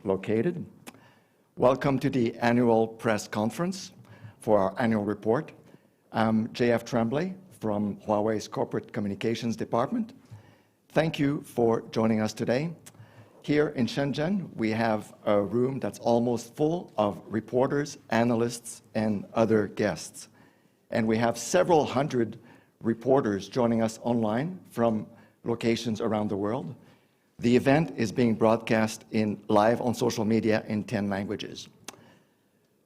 located. Welcome to the annual press conference for our annual report. I'm JF Tremblay from Huawei's Corporate Communications Department. Thank you for joining us today. Here in Shenzhen, we have a room that's almost full of reporters, analysts, and other guests. And we have several hundred reporters joining us online from locations around the world. The event is being broadcast live on social media in 10 languages.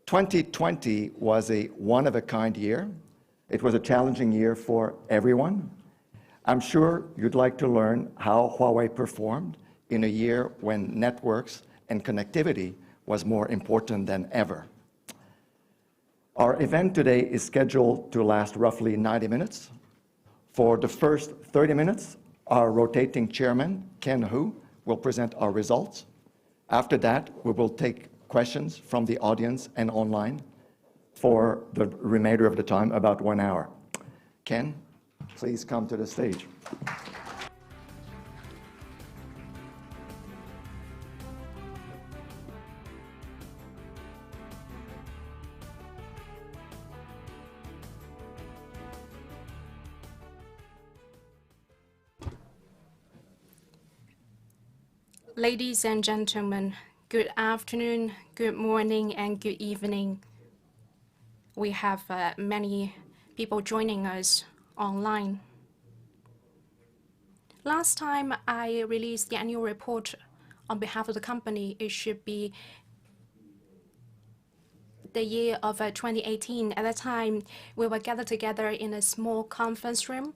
2020 was a one-of-a-kind year. It was a challenging year for everyone. I'm sure you'd like to learn how Huawei performed in a year when networks and connectivity was more important than ever. Our event today is scheduled to last roughly 90 minutes. For the first 30 minutes, our rotating chairman, Ken Hu, will present our results. After that, we will take questions from the audience and online for the remainder of the time, about 1 hour. Ken, please come to the stage. Ladies and gentlemen, good afternoon, good morning, and good evening. We have many people joining us online. Last time I released the annual report on behalf of the company, it should be the year of 2018. At that time, we were gathered together in a small conference room.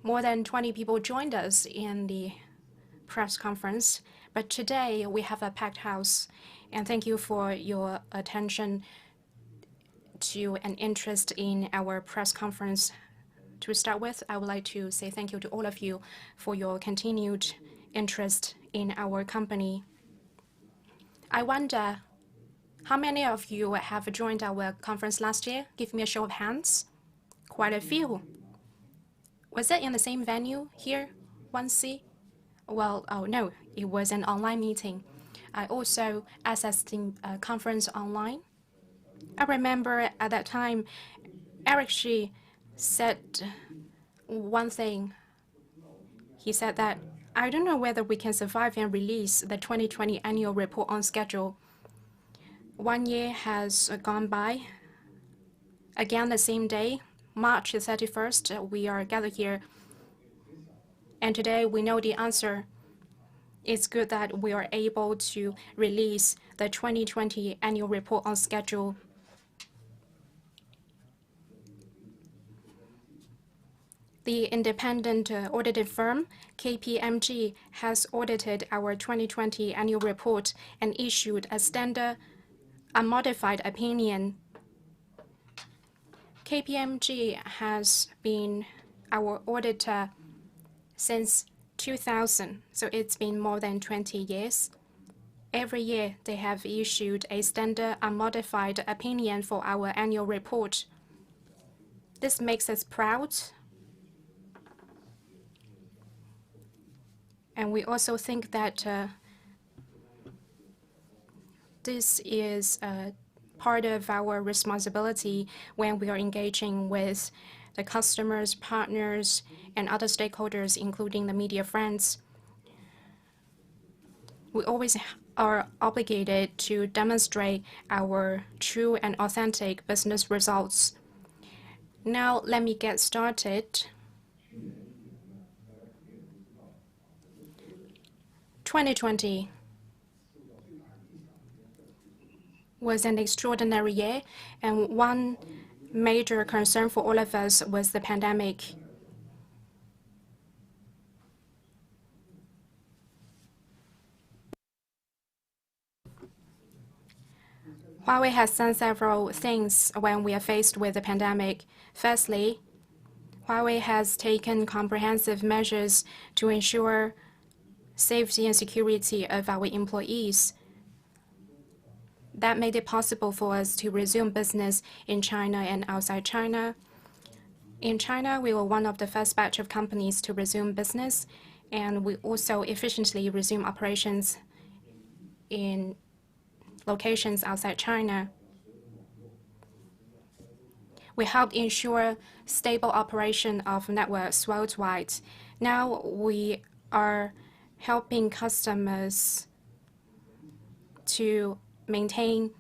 More than 20 people joined us in the press conference, but today we have a packed house, and thank you for your attention to and interest in our press conference. To start with, I would like to say thank you to all of you for your continued interest in our company. I wonder how many of you have joined our conference last year? Give me a show of hands. Quite a few. Was it in the same venue here, 1C? Well, oh no, it was an online meeting. I also accessed the conference online. I remember at that time, Eric Xi said one thing. He said that, I don't know whether we can survive and release the 2020 annual report on schedule. 1 year has gone by. Again, the same day, March 31st, we are gathered here. And today we know the answer. It's good that we are able to release the 2020 annual report on schedule. The independent auditing firm, KPMG, has audited our 2020 annual report and issued a standard unmodified opinion. KPMG has been our auditor since 2000, so it's been more than 20 years. Every year, they have issued a standard unmodified opinion for our annual report. This makes us proud. And we also think that this is part of our responsibility when we are engaging with the customers, partners, and other stakeholders, including the media friends. We always are obligated to demonstrate our true and authentic business results. Now, let me get started. 2020 was an extraordinary year, and one major concern for all of us was the pandemic. Huawei has done several things when we are faced with the pandemic. Firstly, Huawei has taken comprehensive measures to ensure safety and security of our employees. That made it possible for us to resume business in China and outside China. In China, we were one of the first batch of companies to resume business, and we also efficiently resumed operations in locations outside China. We helped ensure stable operation of networks worldwide. Now we are helping customers to maintain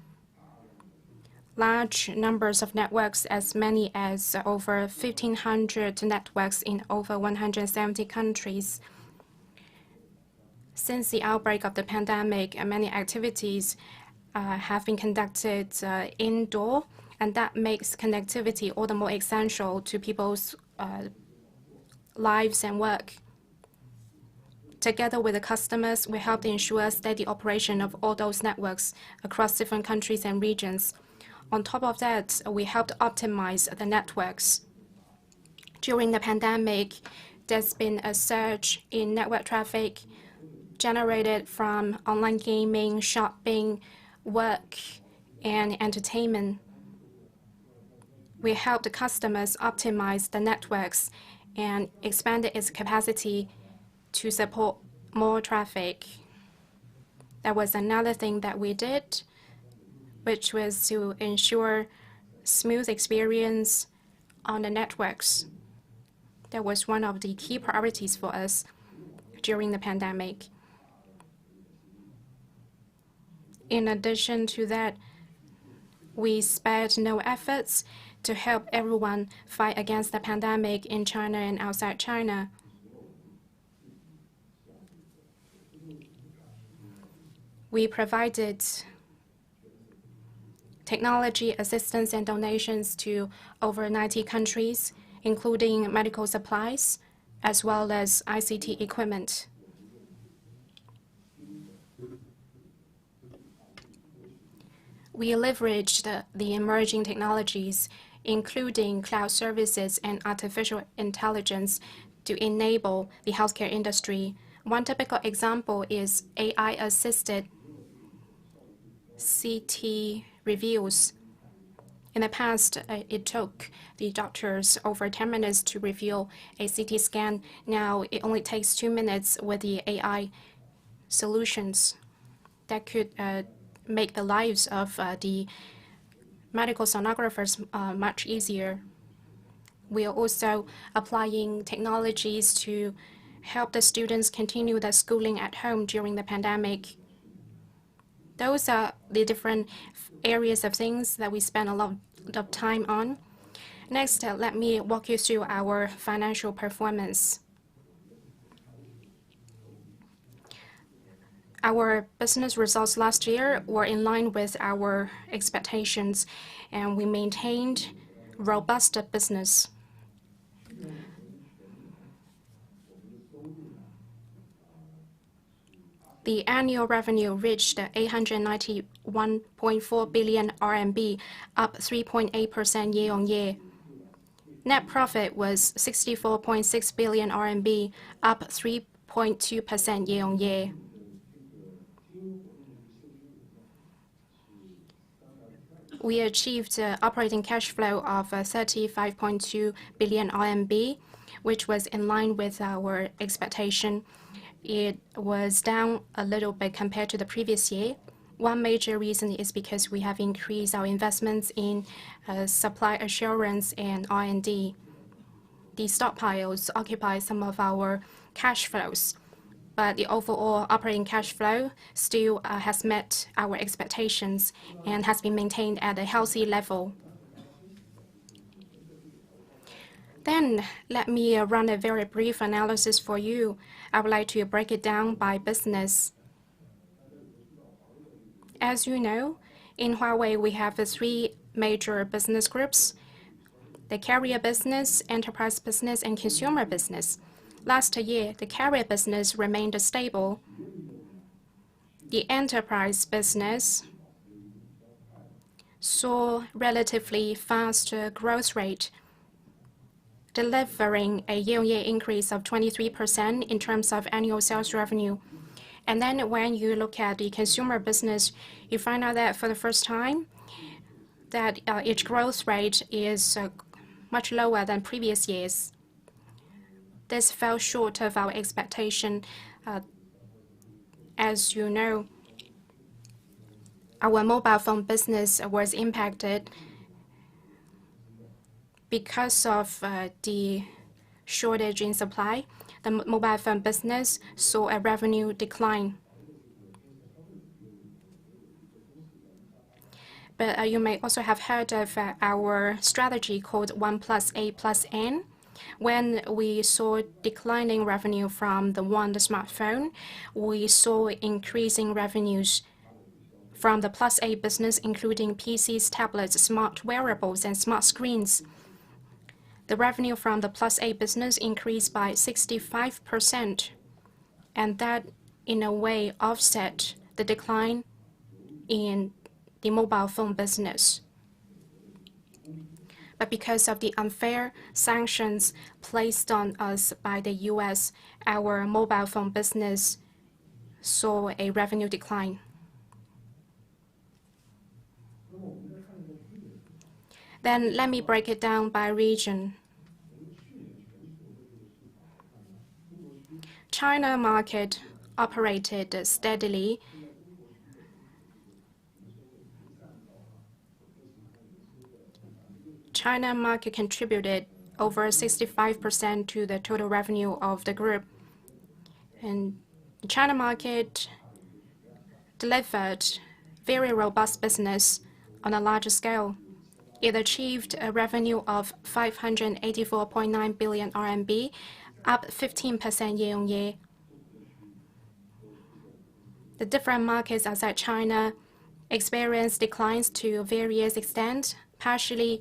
large numbers of networks, as many as over 1,500 networks in over 170 countries. Since the outbreak of the pandemic, many activities have been conducted indoor, and that makes connectivity all the more essential to people's lives and work. Together with the customers, we helped ensure steady operation of all those networks across different countries and regions. On top of that, we helped optimize the networks. During the pandemic, there's been a surge in network traffic generated from online gaming, shopping, work, and entertainment. We helped the customers optimize the networks and expanded its capacity to support more traffic. That was another thing that we did, which was to ensure smooth experience on the networks. That was one of the key priorities for us during the pandemic. In addition to that, we spared no efforts to help everyone fight against the pandemic in China and outside China. We provided technology assistance and donations to over 90 countries, including medical supplies, as well as ICT equipment. We leveraged the emerging technologies, including cloud services and artificial intelligence, to enable the healthcare industry. One typical example is AI-assisted CT reviews. In the past, it took the doctors over 10 minutes to review a CT scan. Now it only takes 2 minutes with the AI solutions that could make the lives of the medical sonographers much easier. We are also applying technologies to help the students continue their schooling at home during the pandemic. Those are the different areas of things that we spend a lot of time on. Next, let me walk you through our financial performance. Our business results last year were in line with our expectations, and we maintained robust business. The annual revenue reached 891.4 billion RMB, up 3.8% year-on-year. Net profit was 64.6 billion RMB, up 3.2% year-on-year. We achieved operating cash flow of 35.2 billion RMB, which was in line with our expectation. It was down a little bit compared to the previous year. One major reason is because we have increased our investments in supply assurance and R&D. The stockpiles occupy some of our cash flows, but the overall operating cash flow still has met our expectations and has been maintained at a healthy level. Then let me run a very brief analysis for you. I would like to break it down by business. As you know, in Huawei, we have 3 major business groups: the carrier business, enterprise business, and consumer business. Last year, the carrier business remained stable. The enterprise business saw relatively fast growth rate, delivering a year-on-year increase of 23% in terms of annual sales revenue. And then when you look at the consumer business, you find out that for the first time, that its growth rate is much lower than previous years. This fell short of our expectation. As you know, our mobile phone business was impacted because of the shortage in supply. The mobile phone business saw a revenue decline. But you may also have heard of our strategy called 1+A+N. When we saw declining revenue from the smartphone, we saw increasing revenues from the +A business, including PCs, tablets, smart wearables, and smart screens. The revenue from the +A business increased by 65%, and that in a way offset the decline in the mobile phone business. But because of the unfair sanctions placed on us by the US, our mobile phone business saw a revenue decline. Then let me break it down by region. China market operated steadily. China market contributed over 65% to the total revenue of the group. And the China market delivered very robust business on a larger scale. It achieved a revenue of 584.9 billion RMB, up 15% year-on-year. The different markets outside China experienced declines to various extents, partially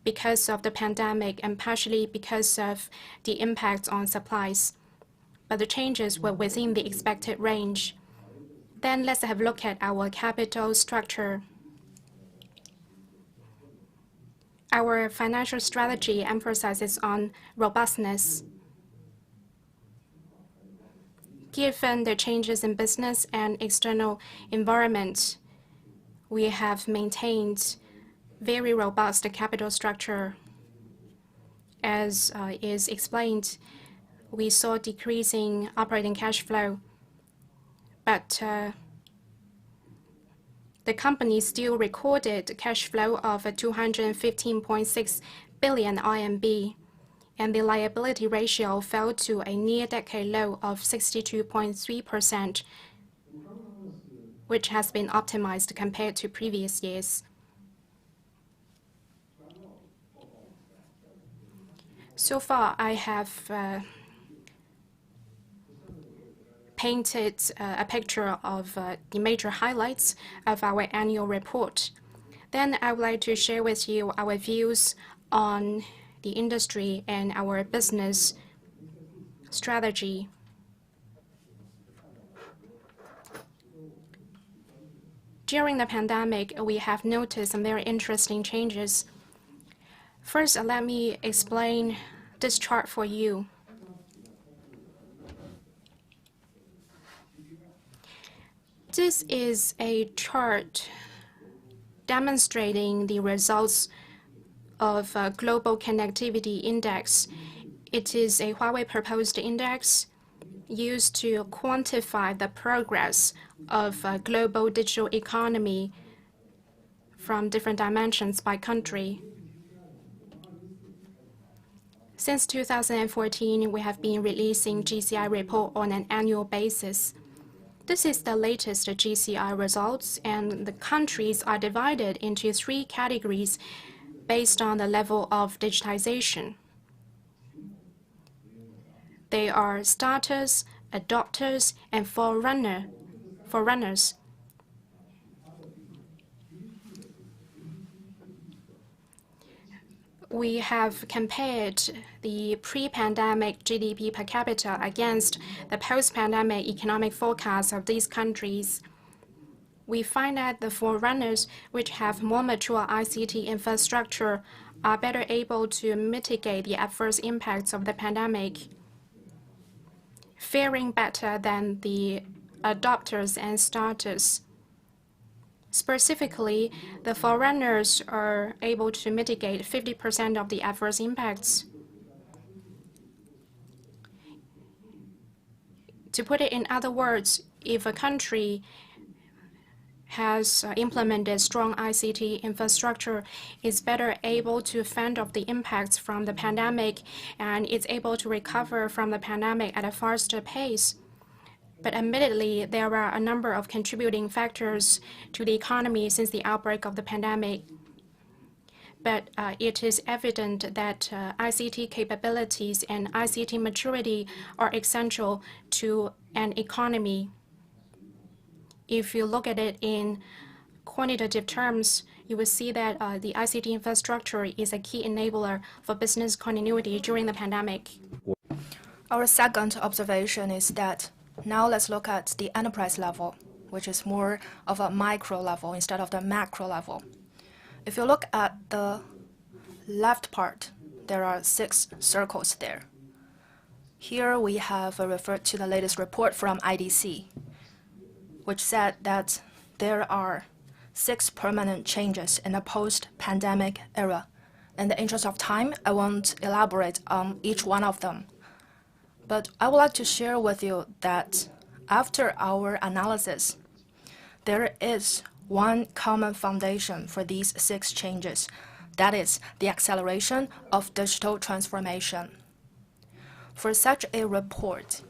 because of the pandemic and partially because of the impact on supplies. But the changes were within the expected range. Then let's have a look at our capital structure. Our financial strategy emphasizes on robustness. Given the changes in business and external environment, we have maintained very robust capital structure. As is explained, we saw decreasing operating cash flow, but the company still recorded cash flow of 215.6 billion RMB, and the liability ratio fell to a near-decade low of 62.3%, which has been optimized compared to previous years. So far, I have painted a picture of the major highlights of our annual report. Then I would like to share with you our views on the industry and our business strategy. During the pandemic, we have noticed some very interesting changes. First, let me explain this chart for you. This is a chart demonstrating the results of a Global Connectivity Index. It is a Huawei proposed index used to quantify the progress of a global digital economy from different dimensions by country. Since 2014, we have been releasing GCI report on an annual basis. This is the latest GCI results, and the countries are divided into 3 categories based on the level of digitization. They are starters, adopters, and forerunners. We have compared the pre-pandemic GDP per capita against the post-pandemic economic forecast of these countries. We find that the forerunners, which have more mature ICT infrastructure, are better able to mitigate the adverse impacts of the pandemic, faring better than the adopters and starters. Specifically, the forerunners are able to mitigate 50% of the adverse impacts. To put it in other words, if a country has implemented strong ICT infrastructure, is better able to fend off the impacts from the pandemic, and is able to recover from the pandemic at a faster pace. But admittedly, there are a number of contributing factors to the economy since the outbreak of the pandemic. But it is evident that ICT capabilities and ICT maturity are essential to an economy. If you look at it in quantitative terms, you will see that the ICT infrastructure is a key enabler for business continuity during the pandemic. Our second observation is that now let's look at the enterprise level, which is more of a micro level instead of the macro level. If you look at the left part, there are 6 circles there. Here we have referred to the latest report from IDC, which said that there are 6 permanent changes in the post-pandemic era. In the interest of time, I won't elaborate on each one of them. But I would like to share with you that after our analysis, there is one common foundation for these 6 changes. That is the acceleration of digital transformation. For such a report,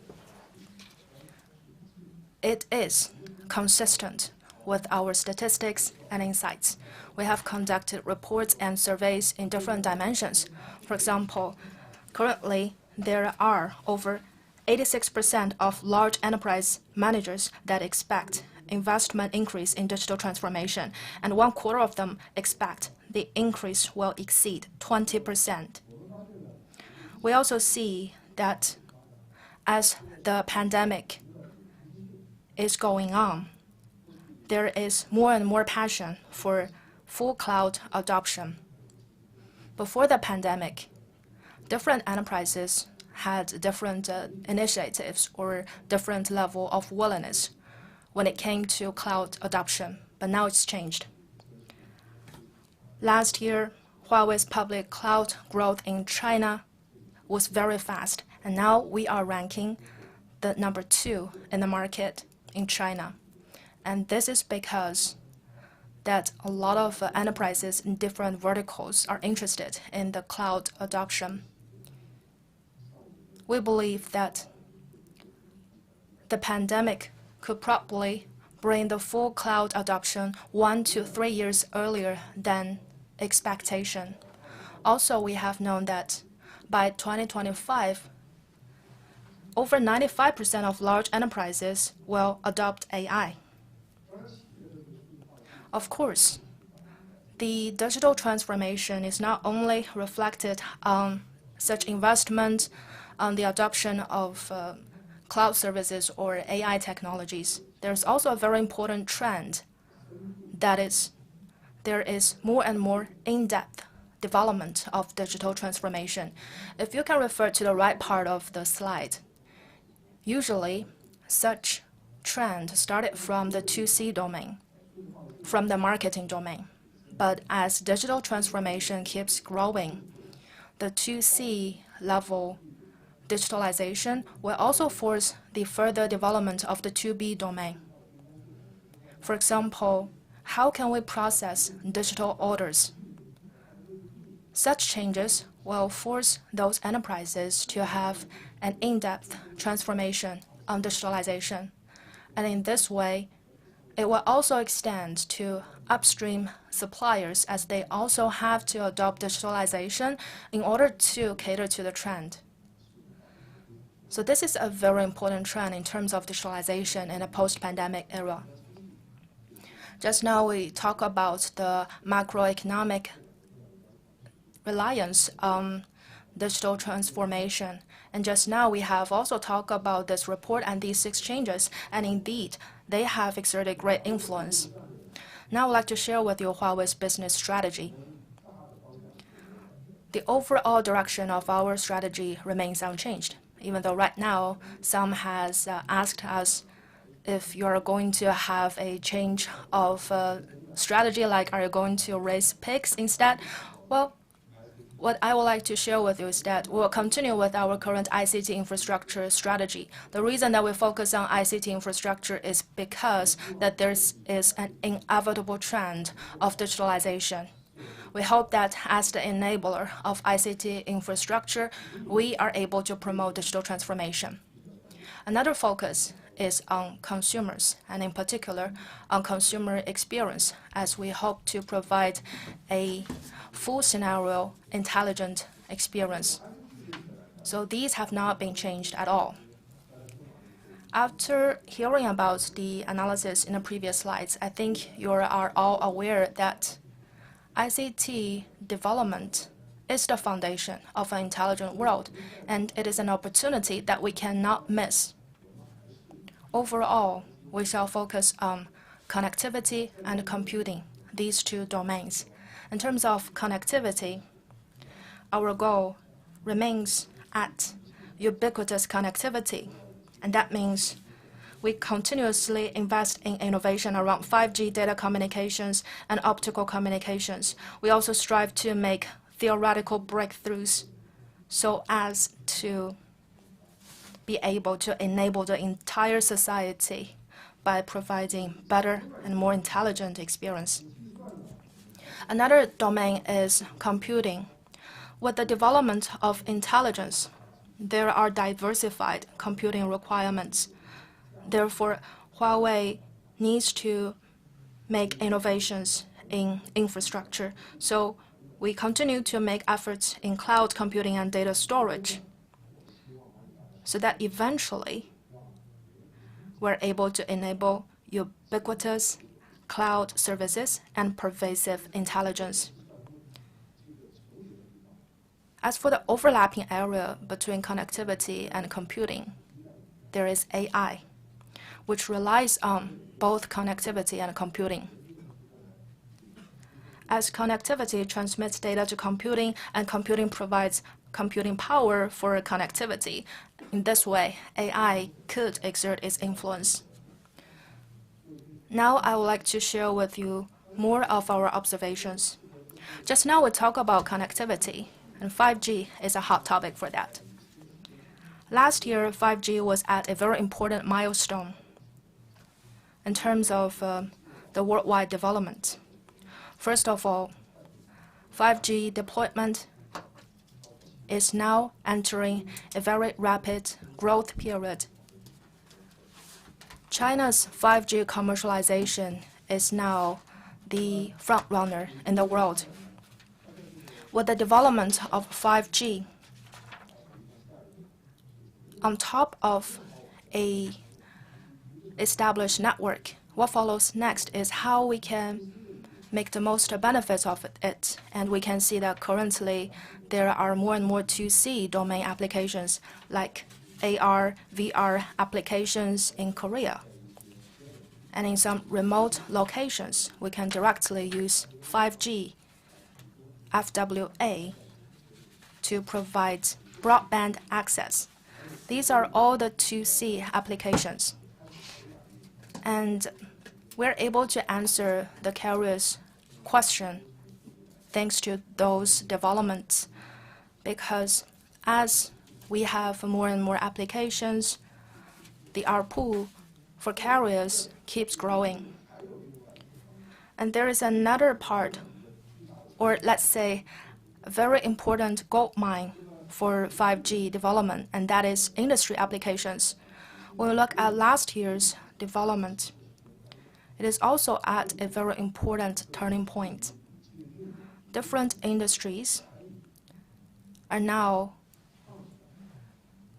it is consistent with our statistics and insights. We have conducted reports and surveys in different dimensions. For example, currently, there are over 86% of large enterprise managers that expect investment increase in digital transformation, and 1/4 of them expect the increase will exceed 20%. We also see that as the pandemic is going on, there is more and more passion for full cloud adoption. Before the pandemic, different enterprises had different initiatives or different level of willingness when it came to cloud adoption, but now it's changed. Last year, Huawei's public cloud growth in China was very fast, and now we are ranking the number 2 in the market in China. And this is because that a lot of enterprises in different verticals are interested in the cloud adoption. We believe that the pandemic could probably bring the full cloud adoption 1 to 3 years earlier than expectation. Also, we have known that by 2025, over 95% of large enterprises will adopt AI. Of course, the digital transformation is not only reflected on such investment on the adoption of cloud services or AI technologies. There's also a very important trend, that is, there is more and more in-depth development of digital transformation. If you can refer to the right part of the slide, usually such trend started from the 2C domain, from the marketing domain. But as digital transformation keeps growing, the 2C level digitalization will also force the further development of the 2B domain. For example, how can we process digital orders? Such changes will force those enterprises to have an in-depth transformation on digitalization. And in this way, it will also extend to upstream suppliers, as they also have to adopt digitalization in order to cater to the trend. So this is a very important trend in terms of digitalization in a post-pandemic era. Just now we talk about the macroeconomic reliance on digital transformation. And just now we have also talked about this report and these 6 changes, and indeed, they have exerted great influence. Now I'd like to share with you Huawei's business strategy. The overall direction of our strategy remains unchanged, even though right now some has asked us if you are going to have a change of strategy, like are you going to raise pigs instead? Well, what I would like to share with you is that we will continue with our current ICT infrastructure strategy. The reason that we focus on ICT infrastructure is because that there is an inevitable trend of digitalization. We hope that as the enabler of ICT infrastructure, we are able to promote digital transformation. Another focus is on consumers, and in particular on consumer experience, as we hope to provide a full scenario intelligent experience. So these have not been changed at all. After hearing about the analysis in the previous slides, I think you are all aware that ICT development is the foundation of an intelligent world, and it is an opportunity that we cannot miss. Overall, we shall focus on connectivity and computing, these two domains. In terms of connectivity, our goal remains at ubiquitous connectivity, and that means we continuously invest in innovation around 5G data communications and optical communications. We also strive to make theoretical breakthroughs so as to be able to enable the entire society by providing better and more intelligent experience. Another domain is computing. With the development of intelligence, there are diversified computing requirements. Therefore, Huawei needs to make innovations in infrastructure. So we continue to make efforts in cloud computing and data storage, so that eventually we're able to enable ubiquitous cloud services and pervasive intelligence. As for the overlapping area between connectivity and computing, there is AI, which relies on both connectivity and computing. As connectivity transmits data to computing and computing provides computing power for connectivity, in this way, AI could exert its influence. Now I would like to share with you more of our observations. Just now we talked about connectivity, and 5G is a hot topic for that. Last year, 5G was at a very important milestone in terms of the worldwide development. First of all, 5G deployment is now entering a very rapid growth period. China's 5G commercialization is now the front runner in the world. With the development of 5G, on top of a established network, what follows next is how we can make the most benefits of it. And we can see that currently there are more and more 2C domain applications like AR, VR applications in Korea. And in some remote locations, we can directly use 5G FWA to provide broadband access. These are all the 2C applications. And we're able to answer the carrier's question thanks to those developments, because as we have more and more applications, the ARPU for carriers keeps growing. And there is another part, or let's say a very important gold mine for 5G development, and that is industry applications. When we look at last year's development, it is also at a very important turning point. Different industries are now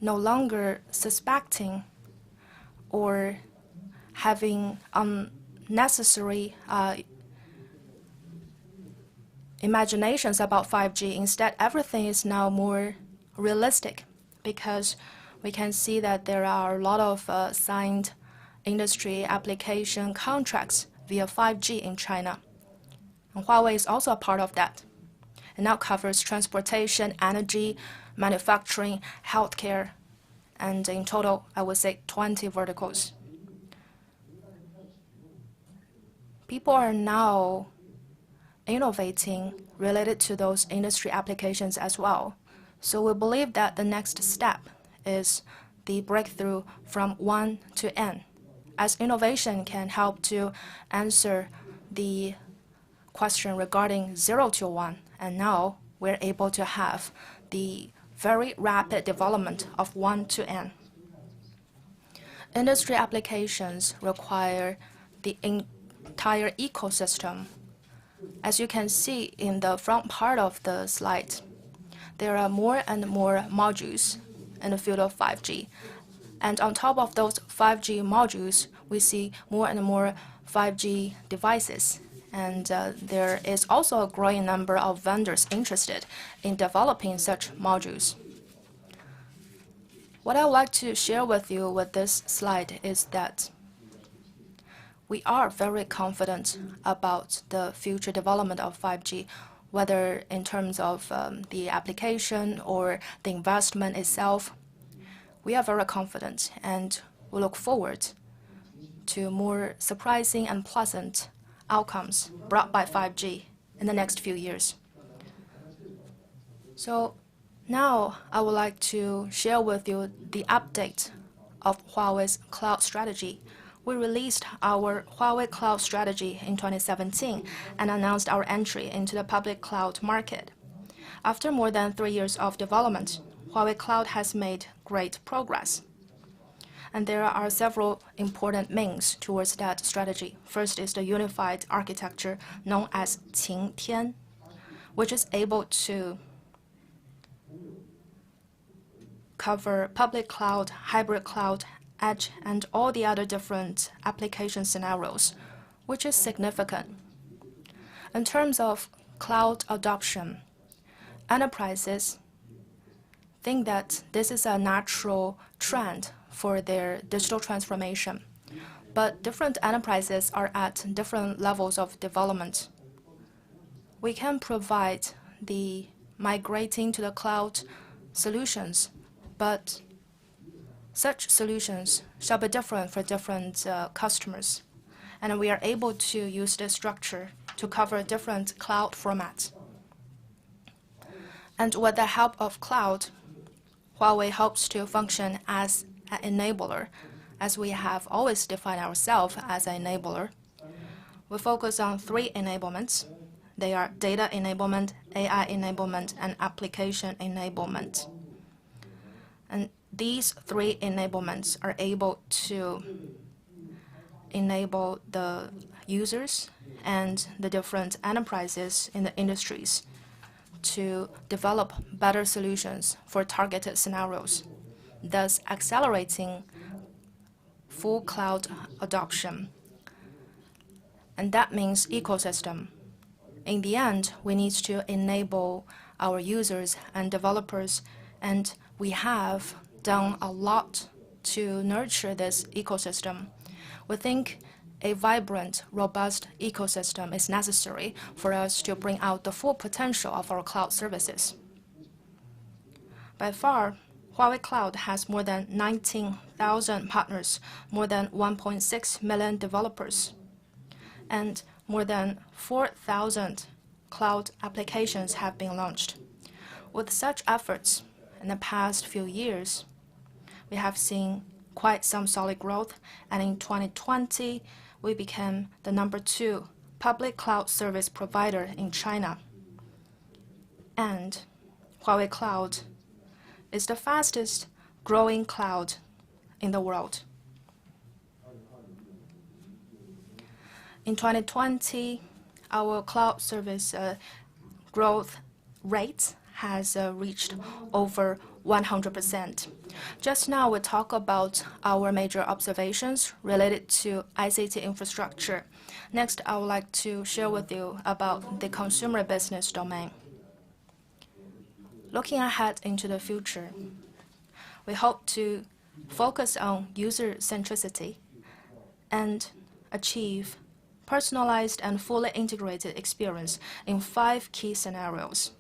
no longer suspecting or having unnecessary imaginations about 5G. Instead, everything is now more realistic, because we can see that there are a lot of signed industry application contracts via 5G in China. And Huawei is also a part of that. It now covers transportation, energy, manufacturing, healthcare, and in total, I would say 20 verticals. People are now innovating related to those industry applications as well. So we believe that the next step is the breakthrough from 1 to N, as innovation can help to answer the question regarding 0 to 1, and now we're able to have the very rapid development of 1 to N. Industry applications require the entire ecosystem. As you can see in the front part of the slide, there are more and more modules in the field of 5G. And on top of those 5G modules, we see more and more 5G devices. And there is also a growing number of vendors interested in developing such modules. What I would like to share with you with this slide is that we are very confident about the future development of 5G, whether in terms of the application or the investment itself. We are very confident, and we look forward to more surprising and pleasant outcomes brought by 5G in the next few years. So now I would like to share with you the update of Huawei's cloud strategy. We released our Huawei cloud strategy in 2017 and announced our entry into the public cloud market. After more than 3 years of development, Huawei Cloud has made great progress. And there are several important means towards that strategy. First is the unified architecture known as Qingtian, which is able to cover public cloud, hybrid cloud, edge, and all the other different application scenarios, which is significant. In terms of cloud adoption, enterprises think that this is a natural trend for their digital transformation, but different enterprises are at different levels of development. We can provide the migrating to the cloud solutions, but such solutions shall be different for different customers, and we are able to use this structure to cover different cloud formats. And with the help of cloud, Huawei helps to function as an enabler, as we have always defined ourselves as an enabler. We focus on 3 enablements. They are data enablement, AI enablement, and application enablement. And these 3 enablements are able to enable the users and the different enterprises in the industries to develop better solutions for targeted scenarios, thus accelerating full cloud adoption. And that means ecosystem. In the end, we need to enable our users and developers, and we have done a lot to nurture this ecosystem. We think a vibrant, robust ecosystem is necessary for us to bring out the full potential of our cloud services. By far, Huawei Cloud has more than 19,000 partners, more than 1.6 million developers, and more than 4,000 cloud applications have been launched. With such efforts in the past few years, we have seen quite some solid growth, and in 2020, we became the #2 public cloud service provider in China. And Huawei Cloud is the fastest growing cloud in the world. In 2020, our cloud service growth rate has reached over 100%. Just now, we talk about our major observations related to ICT infrastructure. Next, I would like to share with you about the consumer business domain. Looking ahead into the future, we hope to focus on user centricity and achieve personalized and fully integrated experience in 5 key scenarios.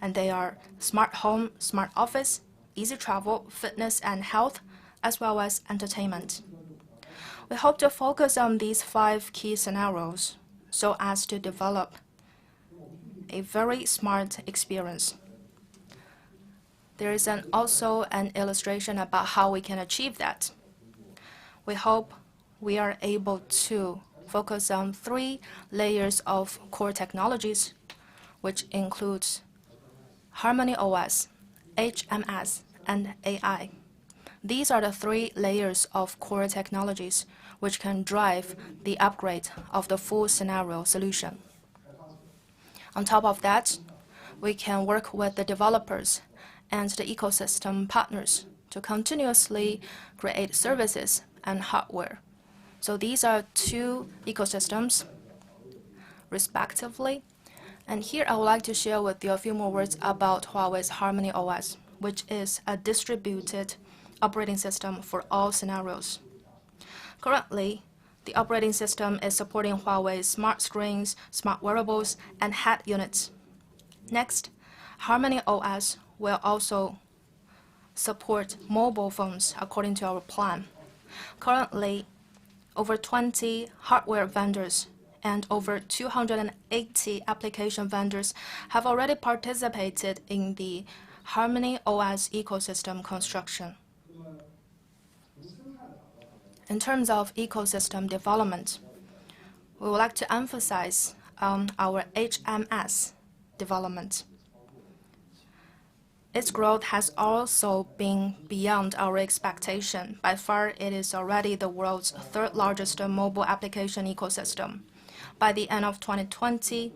And they are smart home, smart office, easy travel, fitness and health, as well as entertainment. We hope to focus on these 5 key scenarios so as to develop a very smart experience. There is also an illustration about how we can achieve that. We hope we are able to focus on 3 layers of core technologies, which includes Harmony OS, HMS, and AI. These are the 3 layers of core technologies which can drive the upgrade of the full scenario solution. On top of that, we can work with the developers and the ecosystem partners to continuously create services and hardware. So these are 2 ecosystems, respectively. And here I would like to share with you a few more words about Huawei's Harmony OS, which is a distributed operating system for all scenarios. Currently, the operating system is supporting Huawei's smart screens, smart wearables, and head units. Next, Harmony OS will also support mobile phones according to our plan. Currently, over 20 hardware vendors and over 280 application vendors have already participated in the Harmony OS ecosystem construction. In terms of ecosystem development, we would like to emphasize our HMS development. Its growth has also been beyond our expectation. By far, it is already the world's 3rd largest mobile application ecosystem. By the end of 2020,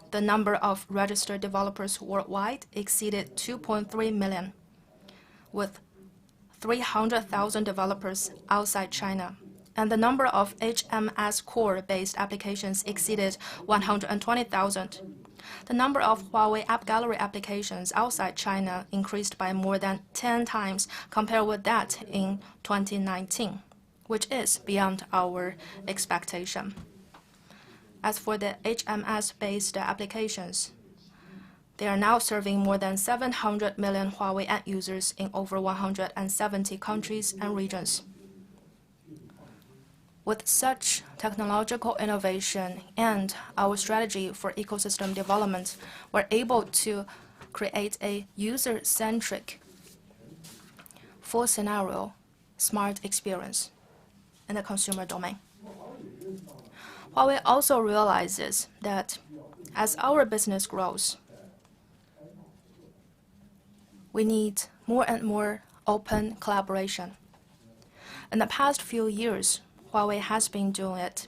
the number of registered developers worldwide exceeded 2.3 million, with 300,000 developers outside China. And the number of HMS core-based applications exceeded 120,000. The number of Huawei App Gallery applications outside China increased by more than 10 times compared with that in 2019, which is beyond our expectation. As for the HMS-based applications, they are now serving more than 700 million Huawei end users in over 170 countries and regions. With such technological innovation and our strategy for ecosystem development, we're able to create a user-centric, full-scenario, smart experience in the consumer domain. Huawei also realizes that as our business grows, we need more and more open collaboration. In the past few years, Huawei has been doing it.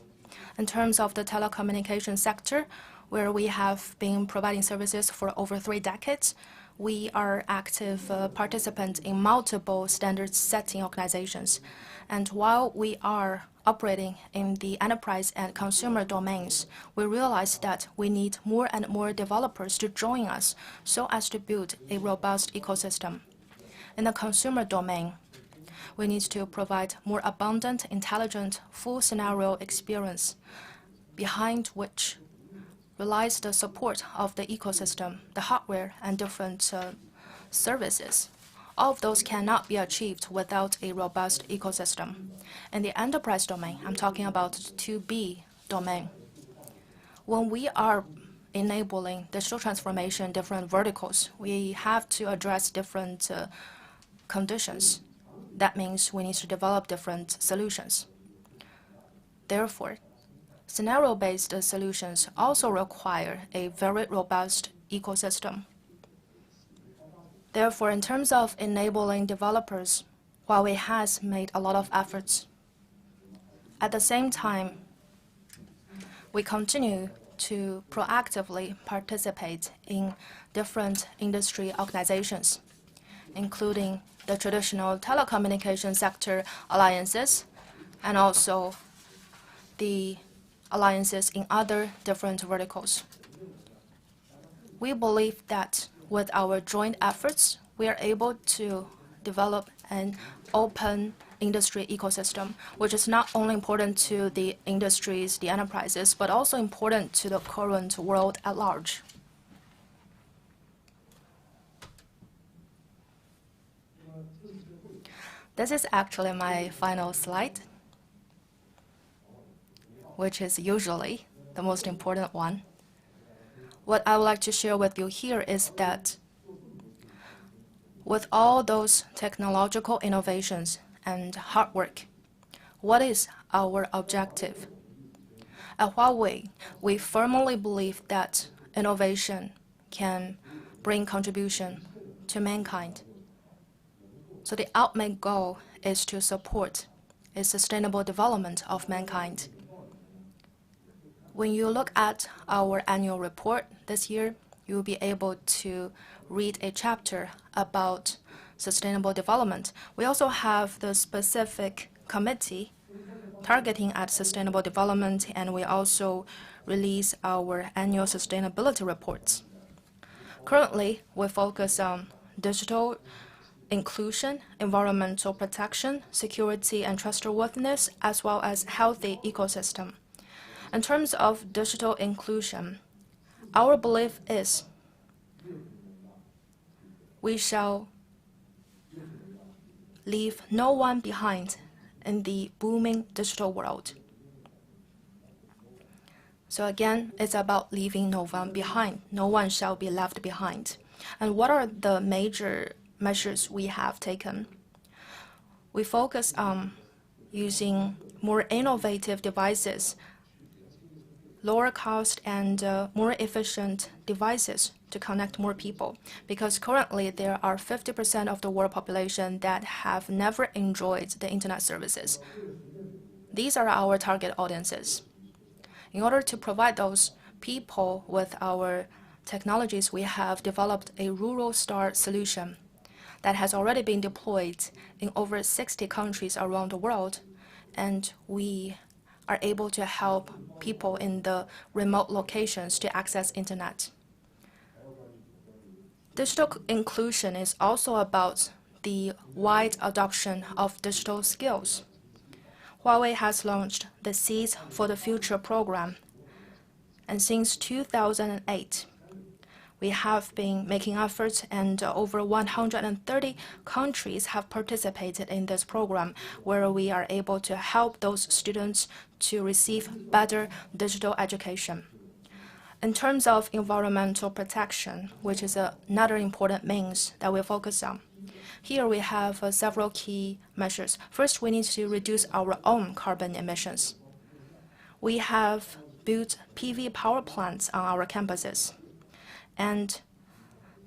In terms of the telecommunication sector, where we have been providing services for over 3 decades, we are active participants in multiple standards-setting organizations. And while we are operating in the enterprise and consumer domains, we realize that we need more and more developers to join us so as to build a robust ecosystem. In the consumer domain, we need to provide more abundant, intelligent, full-scenario experience, behind which relies the support of the ecosystem, the hardware, and different services. All of those cannot be achieved without a robust ecosystem. In the enterprise domain, I'm talking about 2B domain. When we are enabling digital transformation in different verticals, we have to address different conditions. That means we need to develop different solutions. Therefore, scenario-based solutions also require a very robust ecosystem. Therefore, in terms of enabling developers, Huawei has made a lot of efforts. At the same time, we continue to proactively participate in different industry organizations, including the traditional telecommunication sector alliances and also the alliances in other different verticals. We believe that with our joint efforts, we are able to develop an open industry ecosystem, which is not only important to the industries, the enterprises, but also important to the current world at large. This is actually my final slide, which is usually the most important one. What I would like to share with you here is that with all those technological innovations and hard work, what is our objective? At Huawei, we firmly believe that innovation can bring contribution to mankind. So the ultimate goal is to support a sustainable development of mankind. When you look at our annual report this year, you'll be able to read a chapter about sustainable development. We also have the specific committee targeting at sustainable development, and we also release our annual sustainability reports. Currently, we focus on digital inclusion, environmental protection, security and trustworthiness, as well as healthy ecosystem. In terms of digital inclusion, our belief is we shall leave no one behind in the booming digital world. So again, it's about leaving no one behind. No one shall be left behind. And what are the major measures we have taken? We focus on using more innovative devices, lower cost and more efficient devices to connect more people, because currently there are 50% of the world population that have never enjoyed the internet services. These are our target audiences. In order to provide those people with our technologies, we have developed a rural star solution that has already been deployed in over 60 countries around the world, and we are able to help people in the remote locations to access internet. Digital inclusion is also about the wide adoption of digital skills. Huawei has launched the Seeds for the Future program, and since 2008, we have been making efforts, and over 130 countries have participated in this program, where we are able to help those students to receive better digital education. In terms of environmental protection, which is another important means that we focus on, here we have several key measures. First, we need to reduce our own carbon emissions. We have built PV power plants on our campuses, and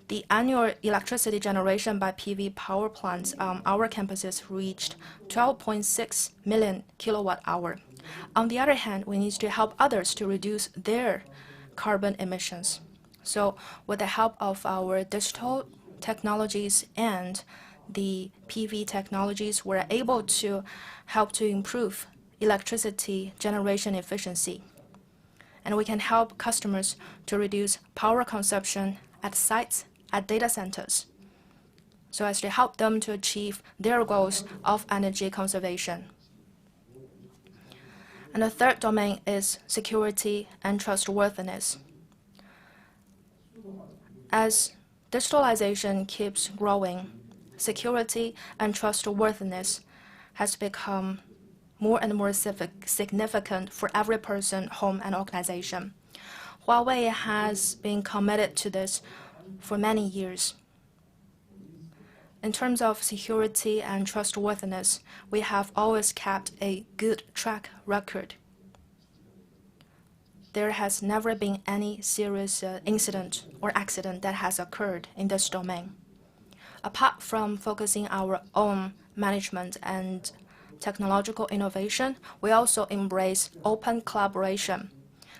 the annual electricity generation by PV power plants on our campuses reached 12.6 million kilowatt-hour. On the other hand, we need to help others to reduce their carbon emissions. So with the help of our digital technologies and the PV technologies, we're able to help to improve electricity generation efficiency. And we can help customers to reduce power consumption at sites, at data centers, so as to help them to achieve their goals of energy conservation. And the third domain is security and trustworthiness. As digitalization keeps growing, security and trustworthiness has become more and more significant for every person, home, and organization. Huawei has been committed to this for many years. In terms of security and trustworthiness, we have always kept a good track record. There has never been any serious incident or accident that has occurred in this domain. Apart from focusing our own management and technological innovation, we also embrace open collaboration,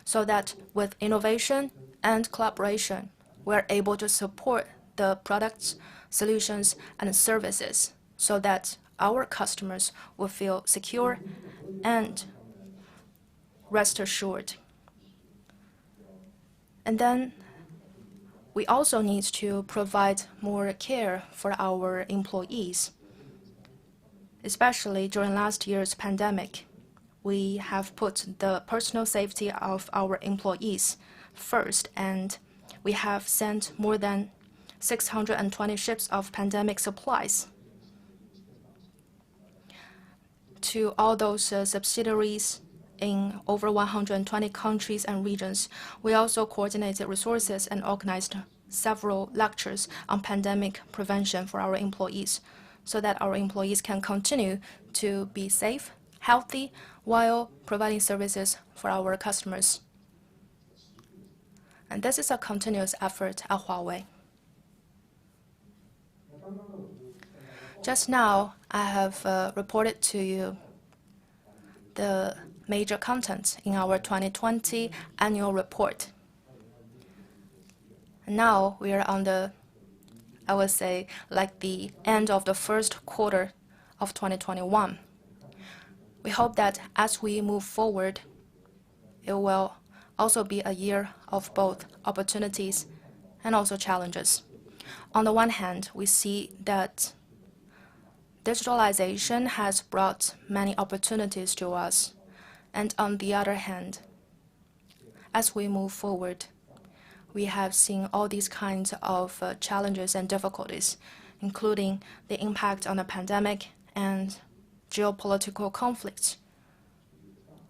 so that with innovation and collaboration, we're able to support the products, solutions, and services so that our customers will feel secure and rest assured. And then we also need to provide more care for our employees. Especially during last year's pandemic, we have put the personal safety of our employees first, and we have sent more than 620 ships of pandemic supplies to all those subsidiaries in over 120 countries and regions. We also coordinated resources and organized several lectures on pandemic prevention for our employees, so that our employees can continue to be safe, healthy, while providing services for our customers. And this is a continuous effort at Huawei. Just now, I have reported to you the major contents in our 2020 annual report. And now we are on the, I would say, like the end of the first quarter of 2021. We hope that as we move forward, it will also be a year of both opportunities and also challenges. On the one hand, we see that digitalization has brought many opportunities to us. And on the other hand, as we move forward, we have seen all these kinds of challenges and difficulties, including the impact on the pandemic and geopolitical conflicts,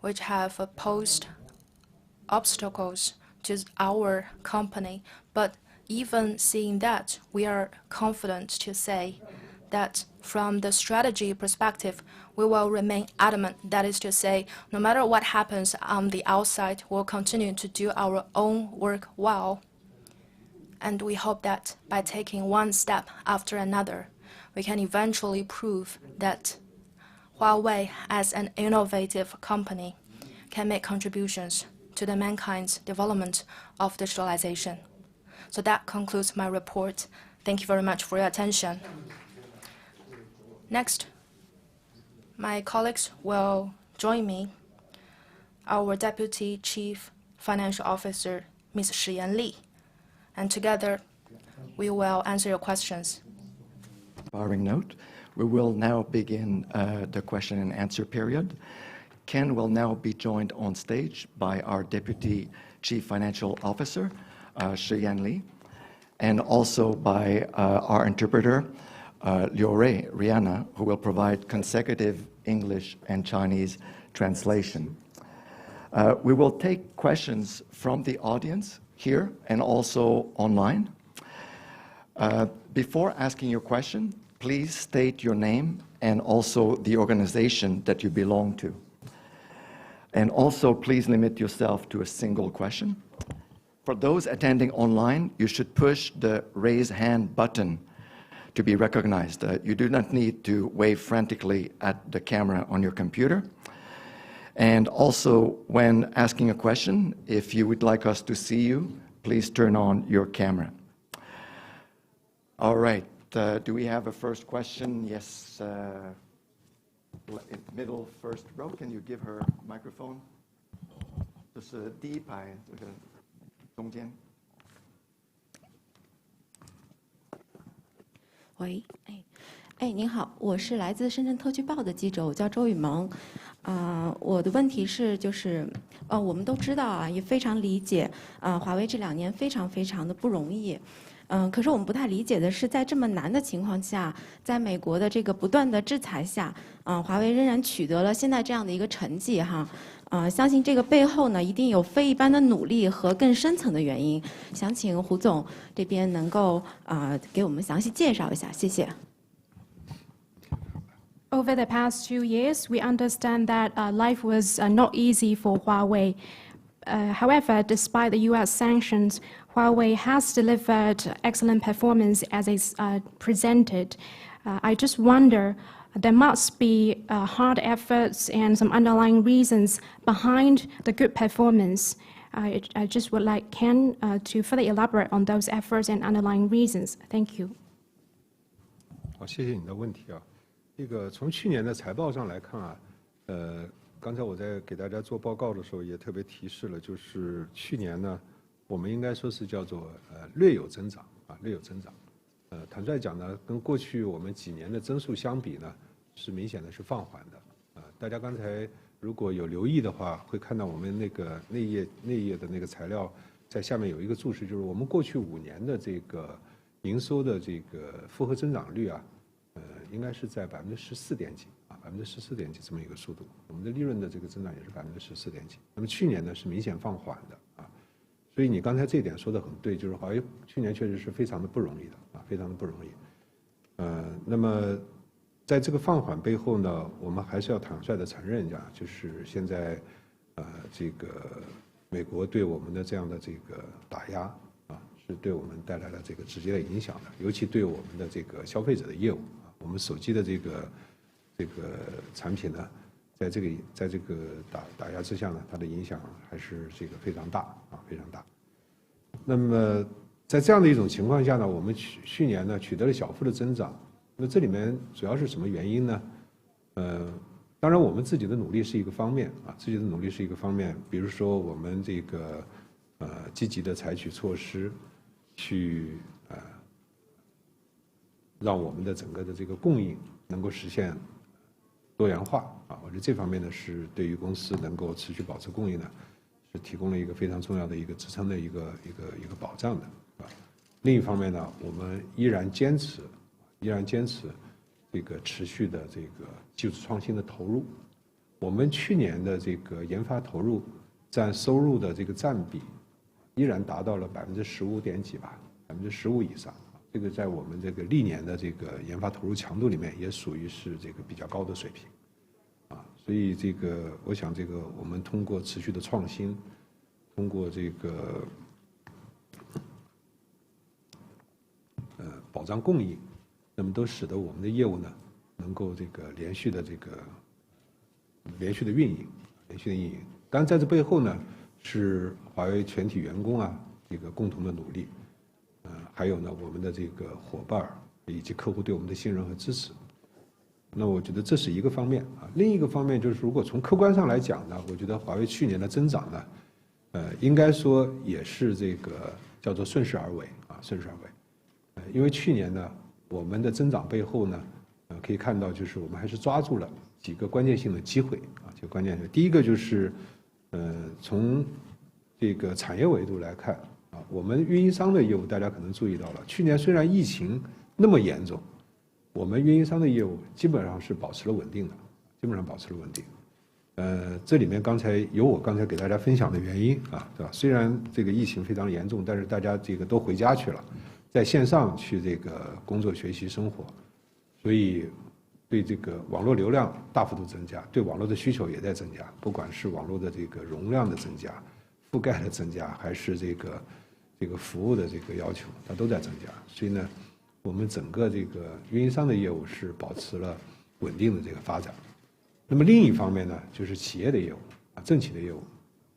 which have posed obstacles to our company. But even seeing that, we are confident to say that from the strategy perspective, we will remain adamant. That is to say, no matter what happens on the outside, we'll continue to do our own work well. And we hope that by taking one step after another, we can eventually prove that Huawei, as an innovative company, can make contributions to the mankind's development of digitalization. So that concludes my report. Thank you very much for your attention. Next, my colleagues will join me, our Deputy Chief Financial Officer, Ms. Shiyan Li, and together we will answer your questions. Barring note, we will now begin the question and answer period. Ken will now be joined on stage by our Deputy Chief Financial Officer, Shiyan Li, and also by our interpreter, Liu Rihanna, who will provide consecutive English and Chinese translation. We will take questions from the audience here and also online. Before asking your question, please state your name and also the organization that you belong to. And also, please limit yourself to a single question. For those attending online, you should push the raise hand button to be recognized. You do not need to wave frantically at the camera on your computer. And also, when asking a question, if you would like us to see you, please turn on your camera. All right, do we have a first question? Yes, middle first row. Can you give her microphone? 这是第一排这个中间。喂，您好，我是来自深圳特区报的记者，我叫周雨萌。我的问题是，我们都知道啊，也非常理解，华为这2年非常的不容易。可是我们不太理解的是，在这么难的情况下，在美国的这个不断的制裁下，华为仍然取得了现在这样的一个成绩哈。相信这个背后呢，一定有非一般的努力和更深层的原因。想请胡总这边能够给我们详细介绍一下，谢谢。Over the past 2 years, we understand that life was not easy for Huawei. However, despite the U.S. sanctions, Huawei has delivered excellent performance as is presented. I just wonder, there must be hard efforts and some underlying reasons behind the good performance. I just would like Ken to further elaborate on those efforts and underlying reasons. Thank you. 好，谢谢你的问题啊。这个从去年的财报上来看啊，刚才我在给大家做报告的时候也特别提示了，就是去年呢，我们应该说是叫做略有增长啊，略有增长。坦率讲呢，跟过去我们几年的增速相比呢，是明显的是放缓的。大家刚才如果有留意的话，会看到我们那个内页的那个材料，在下面有一个注释，就是我们过去5年的这个营收的这个复合增长率啊，应该是在14.几%啊。14%几这么一个速度，我们的利润的这个增长也是14%几。那么去年呢是明显放缓的啊，所以你刚才这一点说的很对，就是华为去年确实是非常的不容易的啊，非常的不容易。那么在这个放缓背后呢，我们还是要坦率的承认一下，就是现在这个美国对我们的这样的这个打压啊，是对我们带来了这个直接的影响的，尤其对我们的这个消费者的业务啊，我们手机的这个产品呢，在这个打压之下呢，它的影响还是这个非常大啊，非常大。那么在这样的一种情况下呢，我们去年呢取得了小幅的增长。那这里面主要是什么原因呢？当然我们自己的努力是一个方面啊，自己的努力是一个方面。比如说我们这个积极的采取措施，去让我们的整个的这个供应能够实现多元化啊。我觉得这方面呢是对于公司能够持续保持供应呢，是提供了一个非常重要的一个支撑的一个保障的啊。另一方面呢，我们依然坚持这个持续的这个技术创新的投入。我们去年的这个研发投入占收入的这个占比，依然达到了15%点几吧，15%以上。这个在我们这个历年的这个研发投入强度里面，也属于是这个比较高的水平，啊，所以这个我想这个我们通过持续的创新，通过这个保障供应，那么都使得我们的业务呢能够这个连续的运营。当然在这背后呢是华为全体员工啊这个共同的努力，还有呢我们的这个伙伴以及客户对我们的信任和支持。那我觉得这是一个方面啊，另一个方面就是如果从客观上来讲呢，我觉得华为去年的增长呢，应该说也是这个叫做顺势而为啊，顺势而为。因为去年呢我们的增长背后呢，可以看到就是我们还是抓住了几个关键性的机会啊，几个关键性。第一个就是，从这个产业维度来看啊，我们运营商的业务大家可能注意到了，去年虽然疫情那么严重，我们运营商的业务基本上是保持了稳定的，基本上保持了稳定。这里面刚才给大家分享的原因啊，对吧？虽然这个疫情非常严重，但是大家这个都回家去了，在线上去这个工作、学习、生活，所以对这个网络流量大幅度增加，对网络的需求也在增加，不管是网络的这个容量的增加、覆盖的增加，还是这个服务的这个要求，它都在增加。所以呢，我们整个这个运营商的业务是保持了稳定的这个发展。那么另一方面呢，就是企业的业务啊，政企的业务，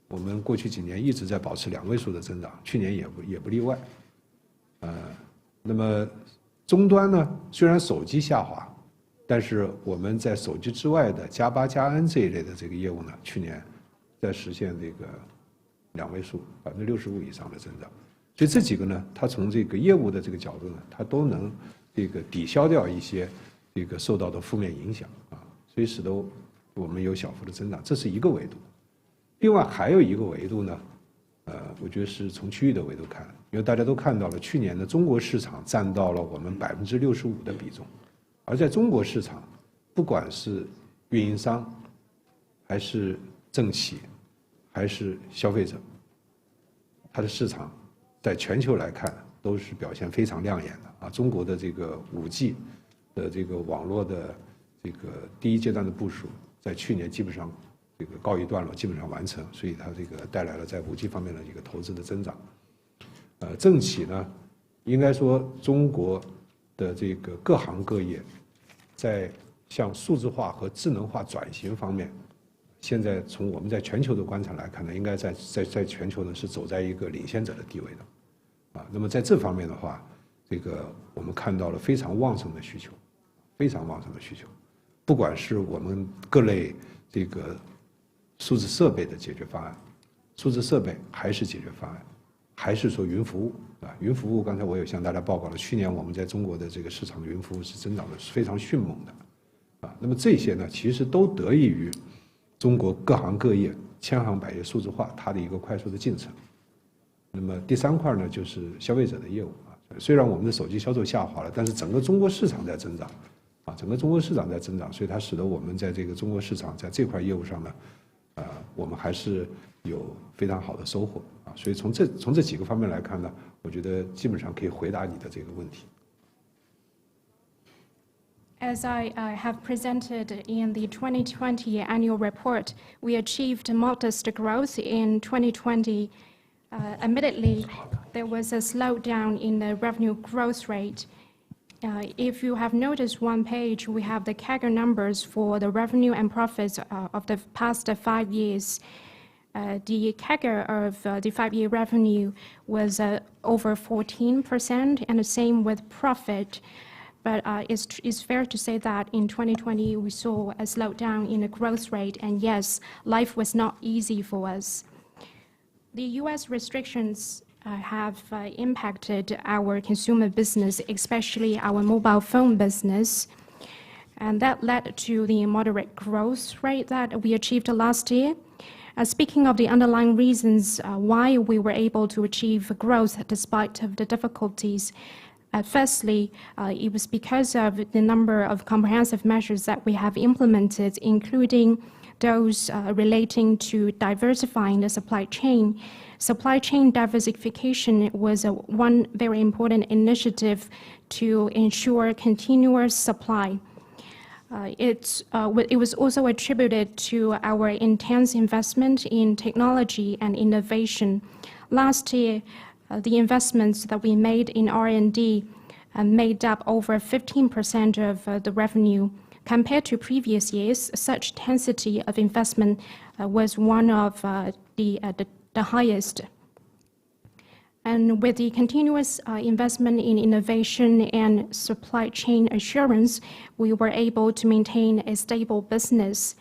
我们过去几年一直在保持2位数的增长，去年也不例外。那么终端呢，虽然手机下滑，但是我们在手机之外的加8加 N 这一类的这个业务呢，去年在实现这个2位数65%以上的增长。所以这几个呢，它从这个业务的这个角度呢，它都能这个抵消掉一些这个受到的负面影响啊，所以使得我们有小幅的增长，这是一个维度。另外还有一个维度呢，我觉得是从区域的维度看，因为大家都看到了，去年的中国市场占到了我们65%的比重，而在中国市场，不管是运营商，还是政企，还是消费者，它的市场在全球来看都是表现非常亮眼的啊。中国的这个5G 的这个网络的这个第一阶段的部署，在去年基本上这个告一段落，基本上完成，所以它这个带来了在5G方面的一个投资的增长。政企呢，应该说中国的这个各行各业在向数字化和智能化转型方面，现在从我们在全球的观察来看呢，应该在全球呢是走在一个领先者的地位的，啊，那么在这方面的话，这个我们看到了非常旺盛的需求，非常旺盛的需求，不管是我们各类这个数字设备的解决方案，数字设备还是解决方案，还是说云服务啊？云服务刚才我有向大家报告了，去年我们在中国的这个市场的云服务是增长的是非常迅猛的，啊，那么这些呢，其实都得益于中国各行各业千行百业数字化它的一个快速的进程。那么第3块呢，就是消费者的业务啊。虽然我们的手机销售下滑了，但是整个中国市场在增长，啊，整个中国市场在增长，所以它使得我们在这个中国市场在这块业务上呢，我们还是有非常好的收获啊。所以从这几个方面来看呢，我觉得基本上可以回答你的这个问题。As I have presented in the 2020 annual report, we achieved modest growth in 2020. Admittedly, there was a slowdown in the revenue growth rate. If you have noticed one page, we have the CAGR numbers for the revenue and profits of the past 5 years. The CAGR of the 5-year revenue was over 14%, and the same with profit. But it's fair to say that in 2020, we saw a slowdown in the growth rate, and yes, life was not easy for us. The U.S. restrictions have impacted our consumer business, especially our mobile phone business, and that led to the moderate growth rate that we achieved last year. Speaking of the underlying reasons why we were able to achieve growth despite of the difficulties, firstly, it was because of the number of comprehensive measures that we have implemented, including those relating to diversifying the supply chain. Supply chain diversification was one very important initiative to ensure continuous supply. It was also attributed to our intense investment in technology and innovation. Last year, the investments that we made in R&D made up over 15% of the revenue. Compared to previous years, such intensity of investment was one of the highest. And with the continuous investment in innovation and supply chain assurance, we were able to maintain a stable business.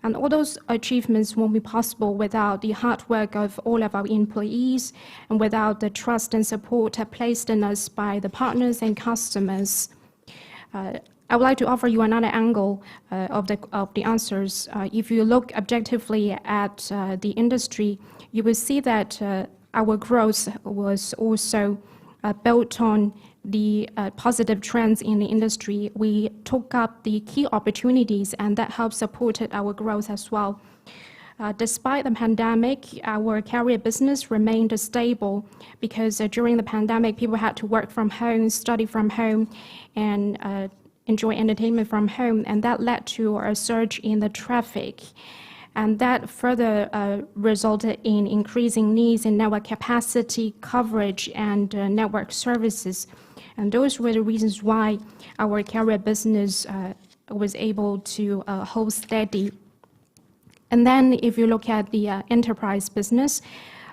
And all those achievements won't be possible without the hard work of all of our employees and without the trust and support placed in us by the partners and customers. I would like to offer you another angle of the answers. If you look objectively at the industry, you will see that our growth was also built on the positive trends in the industry. We took up the key opportunities, and that helped supported our growth as well. Despite the pandemic, our carrier business remained stable because during the pandemic, people had to work from home, study from home, and enjoy entertainment from home, and that led to a surge in the traffic. And that further resulted in increasing needs in network capacity, coverage, and network services. And those were the reasons why our carrier business was able to hold steady. And then if you look at the enterprise business,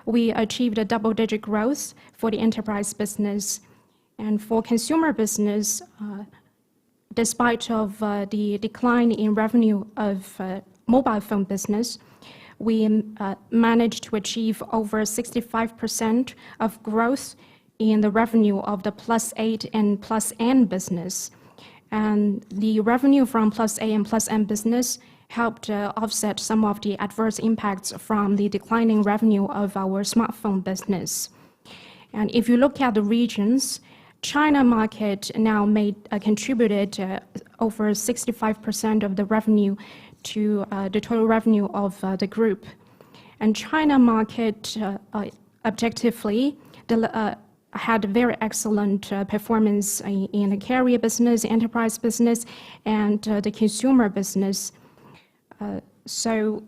we achieved a double-digit growth for the enterprise business. And for consumer business, despite of the decline in revenue of mobile phone business, we managed to achieve over 65% of growth in the revenue of the Plus 8 and Plus N business. And the revenue from Plus A and Plus N business helped offset some of the adverse impacts from the declining revenue of our smartphone business. And if you look at the regions, China market now contributed over 65% of the revenue to the total revenue of the group. And China market objectively had very excellent performance in the carrier business, enterprise business, and the consumer business. So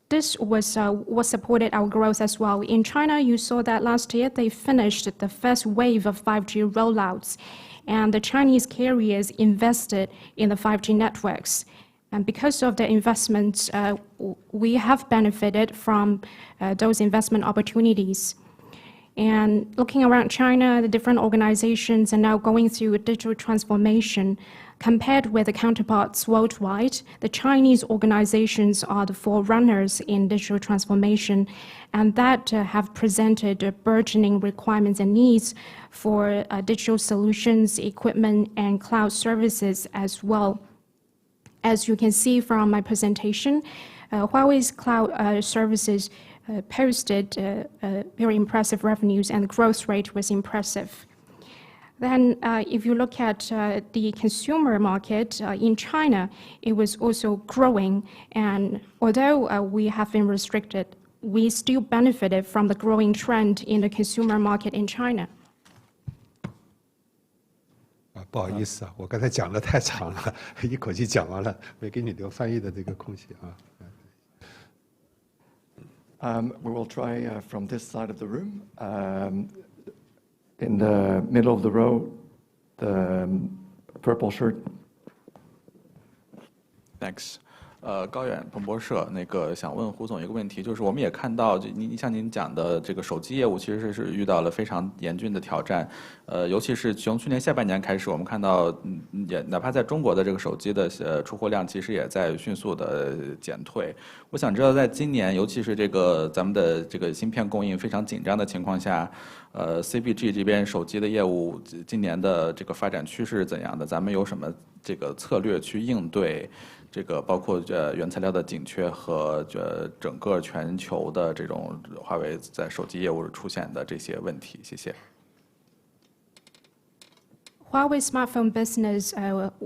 this was what supported our growth as well. In China, you saw that last year they finished the first wave of 5G rollouts, and the Chinese carriers invested in the 5G networks. And because of the investments, we have benefited from those investment opportunities. And looking around China, the different organizations are now going through a digital transformation. Compared with the counterparts worldwide, the Chinese organizations are the forerunners in digital transformation, and that have presented burgeoning requirements and needs for digital solutions, equipment, and cloud services as well. As you can see from my presentation, Huawei's cloud services posted very impressive revenues, and the growth rate was impressive. Then, if you look at the consumer market in China, it was also growing. And although we have been restricted, we still benefited from the growing trend in the consumer market in China. 不好意思啊，我刚才讲的太长了，一口气讲完了，没给你留翻译的这个空隙啊。We will try from this side of the room. In the middle of the row, the purple shirt. Thanks. 高远彭博社想问胡总一个问题，就是我们也看到，像您讲的这个手机业务，其实是遇到了非常严峻的挑战。尤其是从去年下半年开始，我们看到，也哪怕在中国的这个手机的出货量，其实也在迅速的减退。我想知道，在今年，尤其是咱们的这个芯片供应非常紧张的情况下，CBG 这边手机的业务今年的这个发展趋势是怎样的？咱们有什么这个策略去应对？这个包括原材料的紧缺和整个全球的这种华为在手机业务出现的这些问题，谢谢。Huawei smartphone business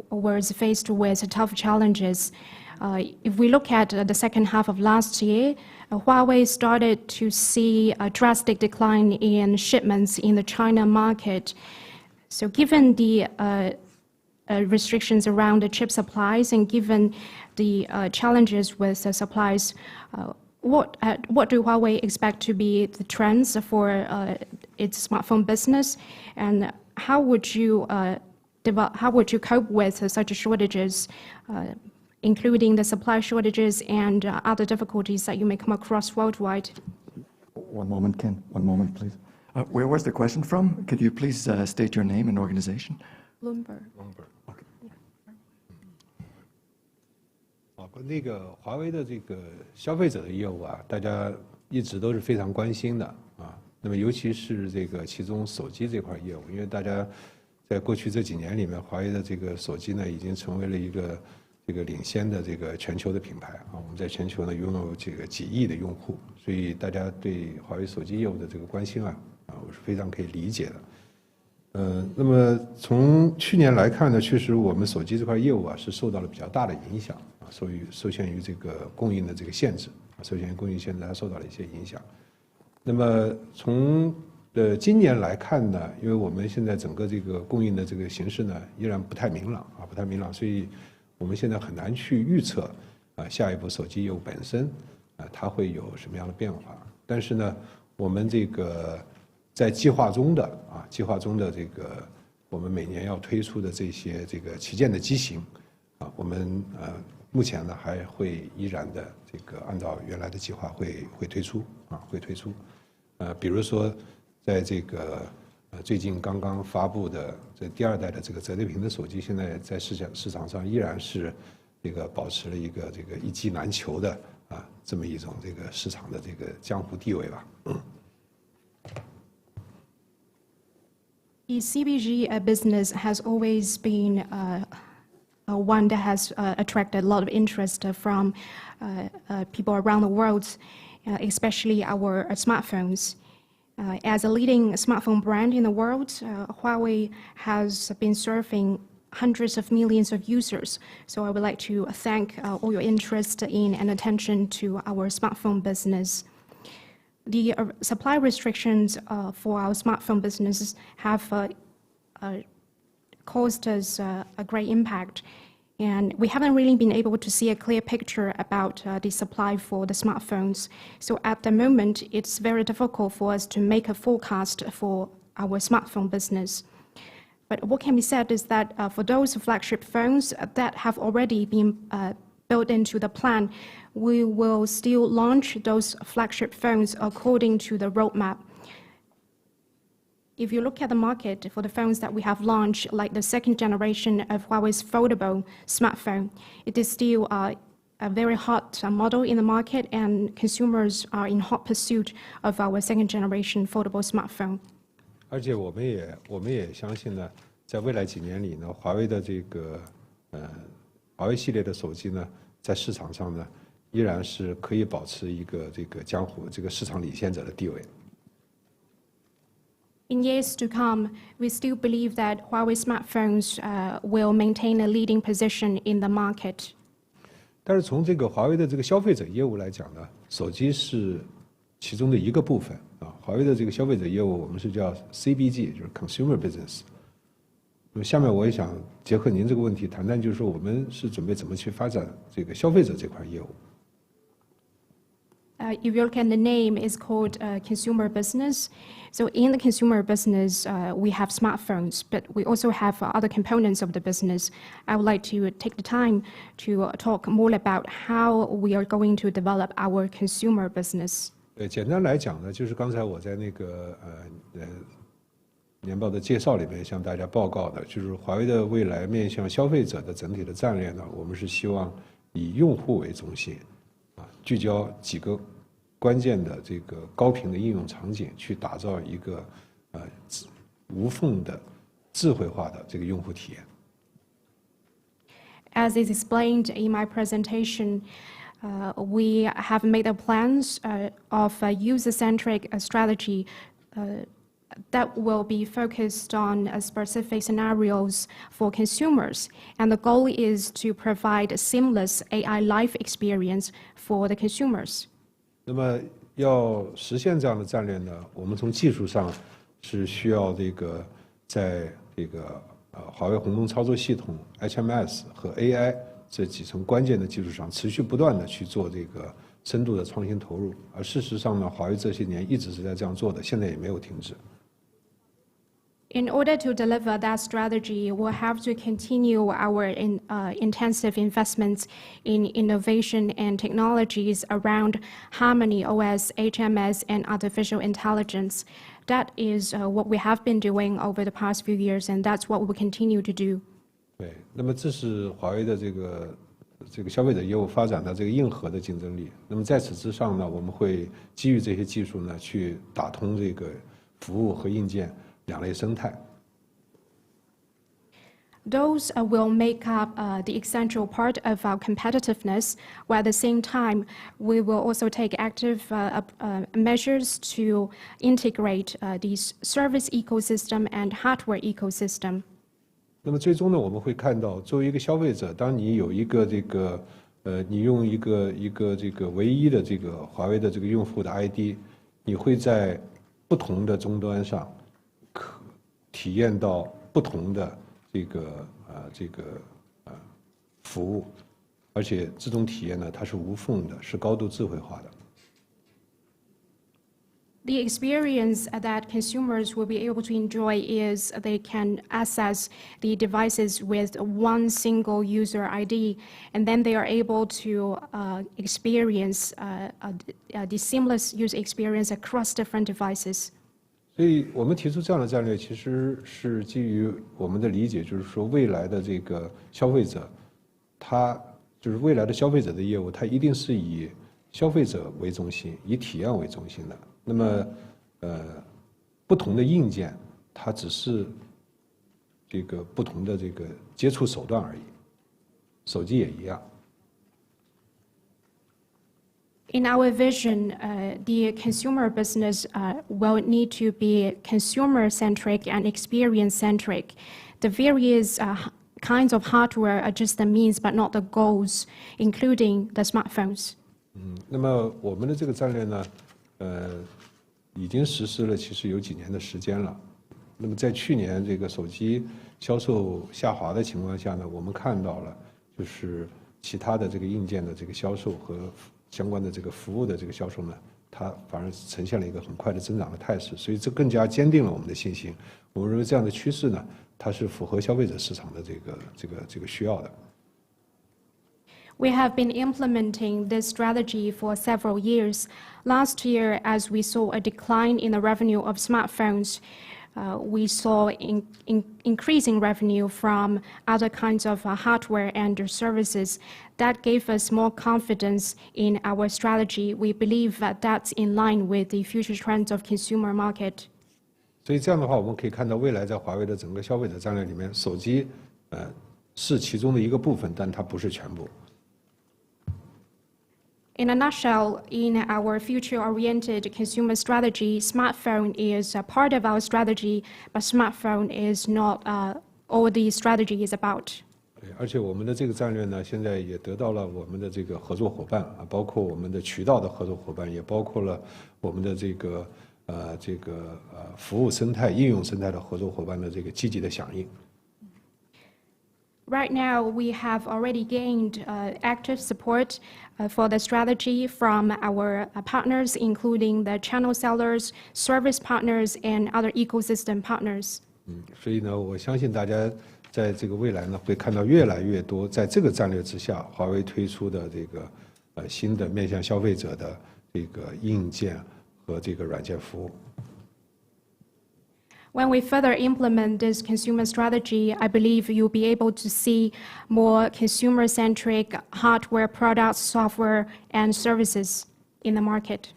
was faced with tough challenges. If we look at the second half of last year, Huawei started to see a drastic decline in shipments in the China market. So given the restrictions around the chip supplies and given the challenges with the supplies, what do Huawei expect to be the trends for its smartphone business, and how would you cope with such shortages, including the supply shortages and other difficulties that you may come across worldwide? One moment, Ken. One moment, please. Where was the question from? Could you please state your name and organization? Bloomberg. Okay. 那个华为的这个消费者的业务啊，大家一直都是非常关心的啊。那么尤其是这个其中手机这块业务，因为大家在过去这几年里面，华为的这个手机呢，已经成为了一个这个领先的这个全球的品牌啊。我们在全球呢拥有这个几亿的用户，所以大家对华为手机业务的这个关心啊，我是非常可以理解的。那么从去年来看呢，确实我们手机这块业务啊是受到了比较大的影响啊，受限于这个供应的这个限制啊，受限于供应限制，它受到了一些影响。那么从今年来看呢，因为我们现在整个这个供应的这个形势呢依然不太明朗啊，不太明朗，所以我们现在很难去预测啊下一步手机业务本身啊它会有什么样的变化。但是呢，我们这个在计划中的这个我们每年要推出的这些这个旗舰的机型啊，我们目前呢还会依然的这个按照原来的计划会推出啊，会推出。比如说在这个最近刚刚发布的这第二代的这个折叠屏的手机，现在在市场上依然是这个保持了一个这个一机难求的啊这么一种这个市场的这个江湖地位吧。The CBG business has always been one that has attracted a lot of interest from people around the world, especially our smartphones. As a leading smartphone brand in the world, Huawei has been serving hundreds of millions of users. So I would like to thank all your interest in and attention to our smartphone business. The supply restrictions for our smartphone businesses have caused us a great impact. And we haven't really been able to see a clear picture about the supply for the smartphones. So at the moment, it's very difficult for us to make a forecast for our smartphone business. But what can be said is that for those flagship phones that have already been built into the plan, we will still launch those flagship phones according to the roadmap. If you look at the market for the phones that we have launched, like the second generation of Huawei's foldable smartphone, it is still a very hot model in the market, and consumers are in hot pursuit of our second generation foldable smartphone. 而且我们也相信呢，在未来几年里呢，华为的这个华为系列的手机呢，在市场上呢，依然是可以保持一个这个江湖这个市场领先者的地位。In years to come, we still believe that Huawei smartphones will maintain a leading position in the market. 但是从这个华为的这个消费者业务来讲呢，手机是其中的一个部分啊。华为的这个消费者业务，我们是叫 CBG， 就是 Consumer Business。那么下面我也想结合您这个问题谈谈，就是说我们是准备怎么去发展这个消费者这块业务。If you look at the name, it's called consumer business. So in the consumer business, we have smartphones, but we also have other components of the business. I would like to take the time to talk more about how we are going to develop our consumer business. 简单来讲呢，就是刚才我在那个年报的介绍里面向大家报告的，就是华为的未来面向消费者的整体的战略呢，我们是希望以用户为中心，聚焦几个关键的这个高频的应用场景，去打造一个无缝的智慧化的这个用户体验。As is explained in my presentation, we have made the plans of a user-centric strategy that will be focused on specific scenarios for consumers. And the goal is to provide a seamless AI life experience for the consumers. 那么要实现这样的战略呢，我们从技术上是需要这个在这个华为鸿蒙操作系统 HMS 和 AI 这几层关键的技术上持续不断的去做这个深度的创新投入。而事实上呢，华为这些年一直是在这样做的，现在也没有停止。In order to deliver that strategy, we'll have to continue our intensive investments in innovation and technologies around Harmony OS, HMS, and artificial intelligence. That is what we have been doing over the past few years, and that's what we will continue to do. 对，那么这是华为的这个消费者业务发展的这个硬核的竞争力。那么在此之上呢，我们会基于这些技术呢，去打通这个服务和硬件两类生态。Those will make up the essential part of our competitiveness, while at the same time, we will also take active measures to integrate these service ecosystem and hardware ecosystem. 那么最终呢，我们会看到，作为一个消费者，当你有一个这个你用一个这个唯一的这个华为的这个用户的 ID， 你会在不同的终端上体验到不同的这个服务，而且这种体验呢，它是无缝的，是高度智慧化的。The experience that consumers will be able to enjoy is they can access the devices with one single user ID, and then they are able to experience the seamless user experience across different devices. 所以我们提出这样的战略，其实是基于我们的理解，就是说未来的这个消费者，他就是未来的消费者的业务，它一定是以消费者为中心，以体验为中心的。那么，不同的硬件，它只是这个不同的这个接触手段而已，手机也一样。In our vision, the consumer business will need to be consumer-centric and experience-centric. The various kinds of hardware are just the means, but not the goals, including the smartphones. 那么我们的这个战略呢，已经实施了，其实有几年的时间了。那么在去年这个手机销售下滑的情况下呢，我们看到了，就是其他的这个硬件的这个销售和相关的这个服务的这个销售呢，它反而呈现了一个很快的增长的态势，所以这更加坚定了我们的信心。我们认为这样的趋势呢，它是符合消费者市场的这个需要的。We have been implementing this strategy for several years. Last year, as we saw a decline in the revenue of smartphones, we saw increasing revenue from other kinds of hardware and services. That gave us more confidence in our strategy. We believe that that's in line with the future trends of consumer market. 所以这样的话，我们可以看到未来在华为的整个消费者战略里面，手机是其中的一个部分，但它不是全部。In a nutshell, in our future-oriented consumer strategy, smartphone is a part of our strategy, but smartphone is not all the strategy is about. 对，而且我们的这个战略呢，现在也得到了我们的这个合作伙伴啊，包括我们的渠道的合作伙伴，也包括了我们的这个服务生态、应用生态的合作伙伴的这个积极的响应。Right now, we have already gained active support for the strategy from our partners, including the channel sellers, service partners, and other ecosystem partners. 所以呢，我相信大家在这个未来呢，会看到越来越多在这个战略之下，华为推出的这个新的面向消费者的这个硬件和这个软件服务。When we further implement this consumer strategy, I believe you'll be able to see more consumer-centric hardware products, software, and services in the market.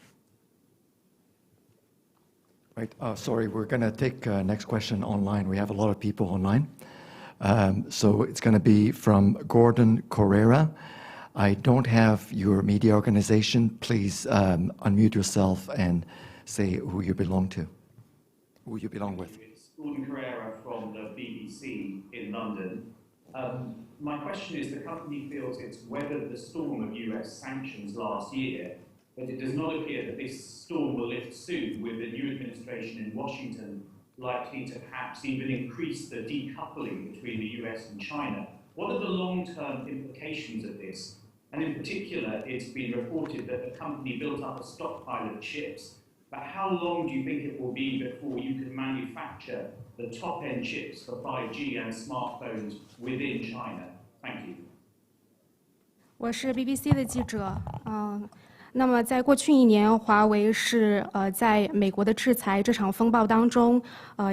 Right. Sorry, we're going to take next question online. We have a lot of people online. So it's going to be from Gordon Correra. I don't have your media organization. Please unmute yourself and say who you belong to. Who you belong with. It's Gordon Carrera from the BBC in London. My question is, the company feels it's weathered the storm of US sanctions last year, but it does not appear that this storm will lift soon, with the new administration in Washington likely to perhaps even increase the decoupling between the US and China. What are the long-term implications of this? And in particular, it's been reported that the company built up a stockpile of chips. But how long do you think it will be before you can manufacture the top-end chips for 5G and smartphones within China? Thank you. 我是 BBC 的记者，那么在过去一年，华为是在美国的制裁这场风暴当中，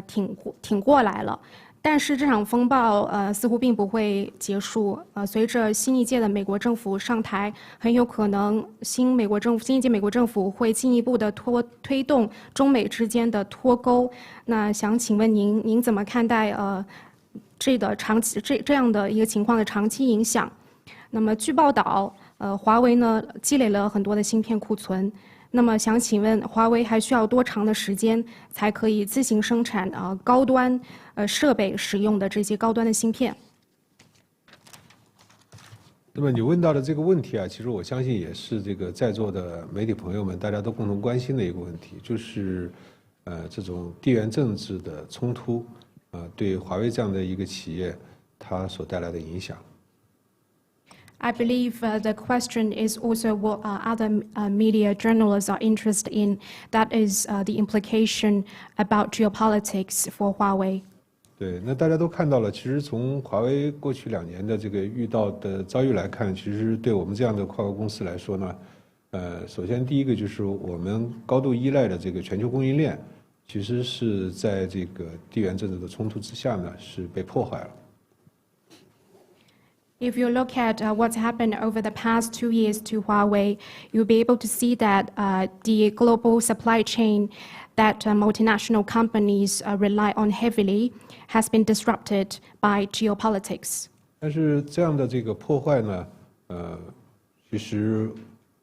挺过来了。但是这场风暴似乎并不会结束，随着新一届的美国政府上台，很有可能新一届美国政府会进一步的推动中美之间的脱钩。那想请问您怎么看待这样的一个情况的长期影响？那么据报道，华为呢积累了很多的芯片库存。那么想请问，华为还需要多长的时间才可以自行生产高端设备使用的这些高端的芯片？那么你问到的这个问题啊，其实我相信也是这个在座的媒体朋友们大家都共同关心的一个问题，就是这种地缘政治的冲突对华为这样的一个企业它所带来的影响。I believe the question is also what other media journalists are interested in. That is the implication about geopolitics for Huawei. 对，那大家都看到了，其实从华为过去2年的这个遇到的遭遇来看，其实对我们这样的跨国公司来说呢，首先第一个就是我们高度依赖的这个全球供应链，其实是在这个地缘政治的冲突之下呢，是被破坏了。If you look at what's happened over the past 2 years to Huawei, you'll be able to see that the global supply chain that multinational companies rely on heavily has been disrupted by geopolitics. 但是这样的这个破坏呢，其实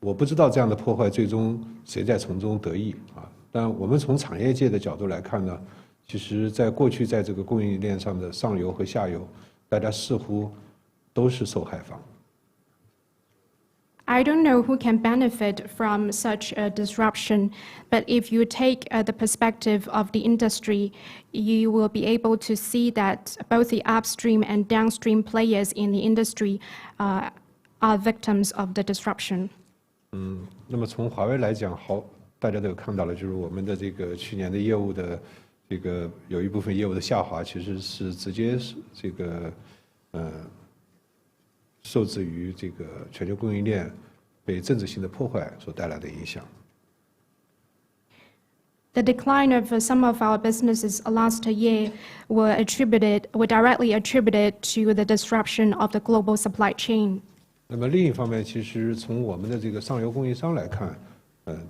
我不知道这样的破坏最终谁在从中得益啊。但我们从产业界的角度来看呢，其实在过去在这个供应链上的上游和下游，大家似乎都是受害方。I don't know who can benefit from such a disruption, but if you take the perspective of the industry, you will be able to see that both the upstream and downstream players in the industry are victims of the disruption. 那么从华为来讲，大家都有看到了，就是我们的这个去年的业务的这个有一部分业务的下滑，其实是直接这个受制于这个全球供应链被政治性的破坏所带来的影响。The decline of some of our businesses last year were directly attributed to the disruption of the global supply chain. 那么另一方面，其实从我们的这个上游供应商来看，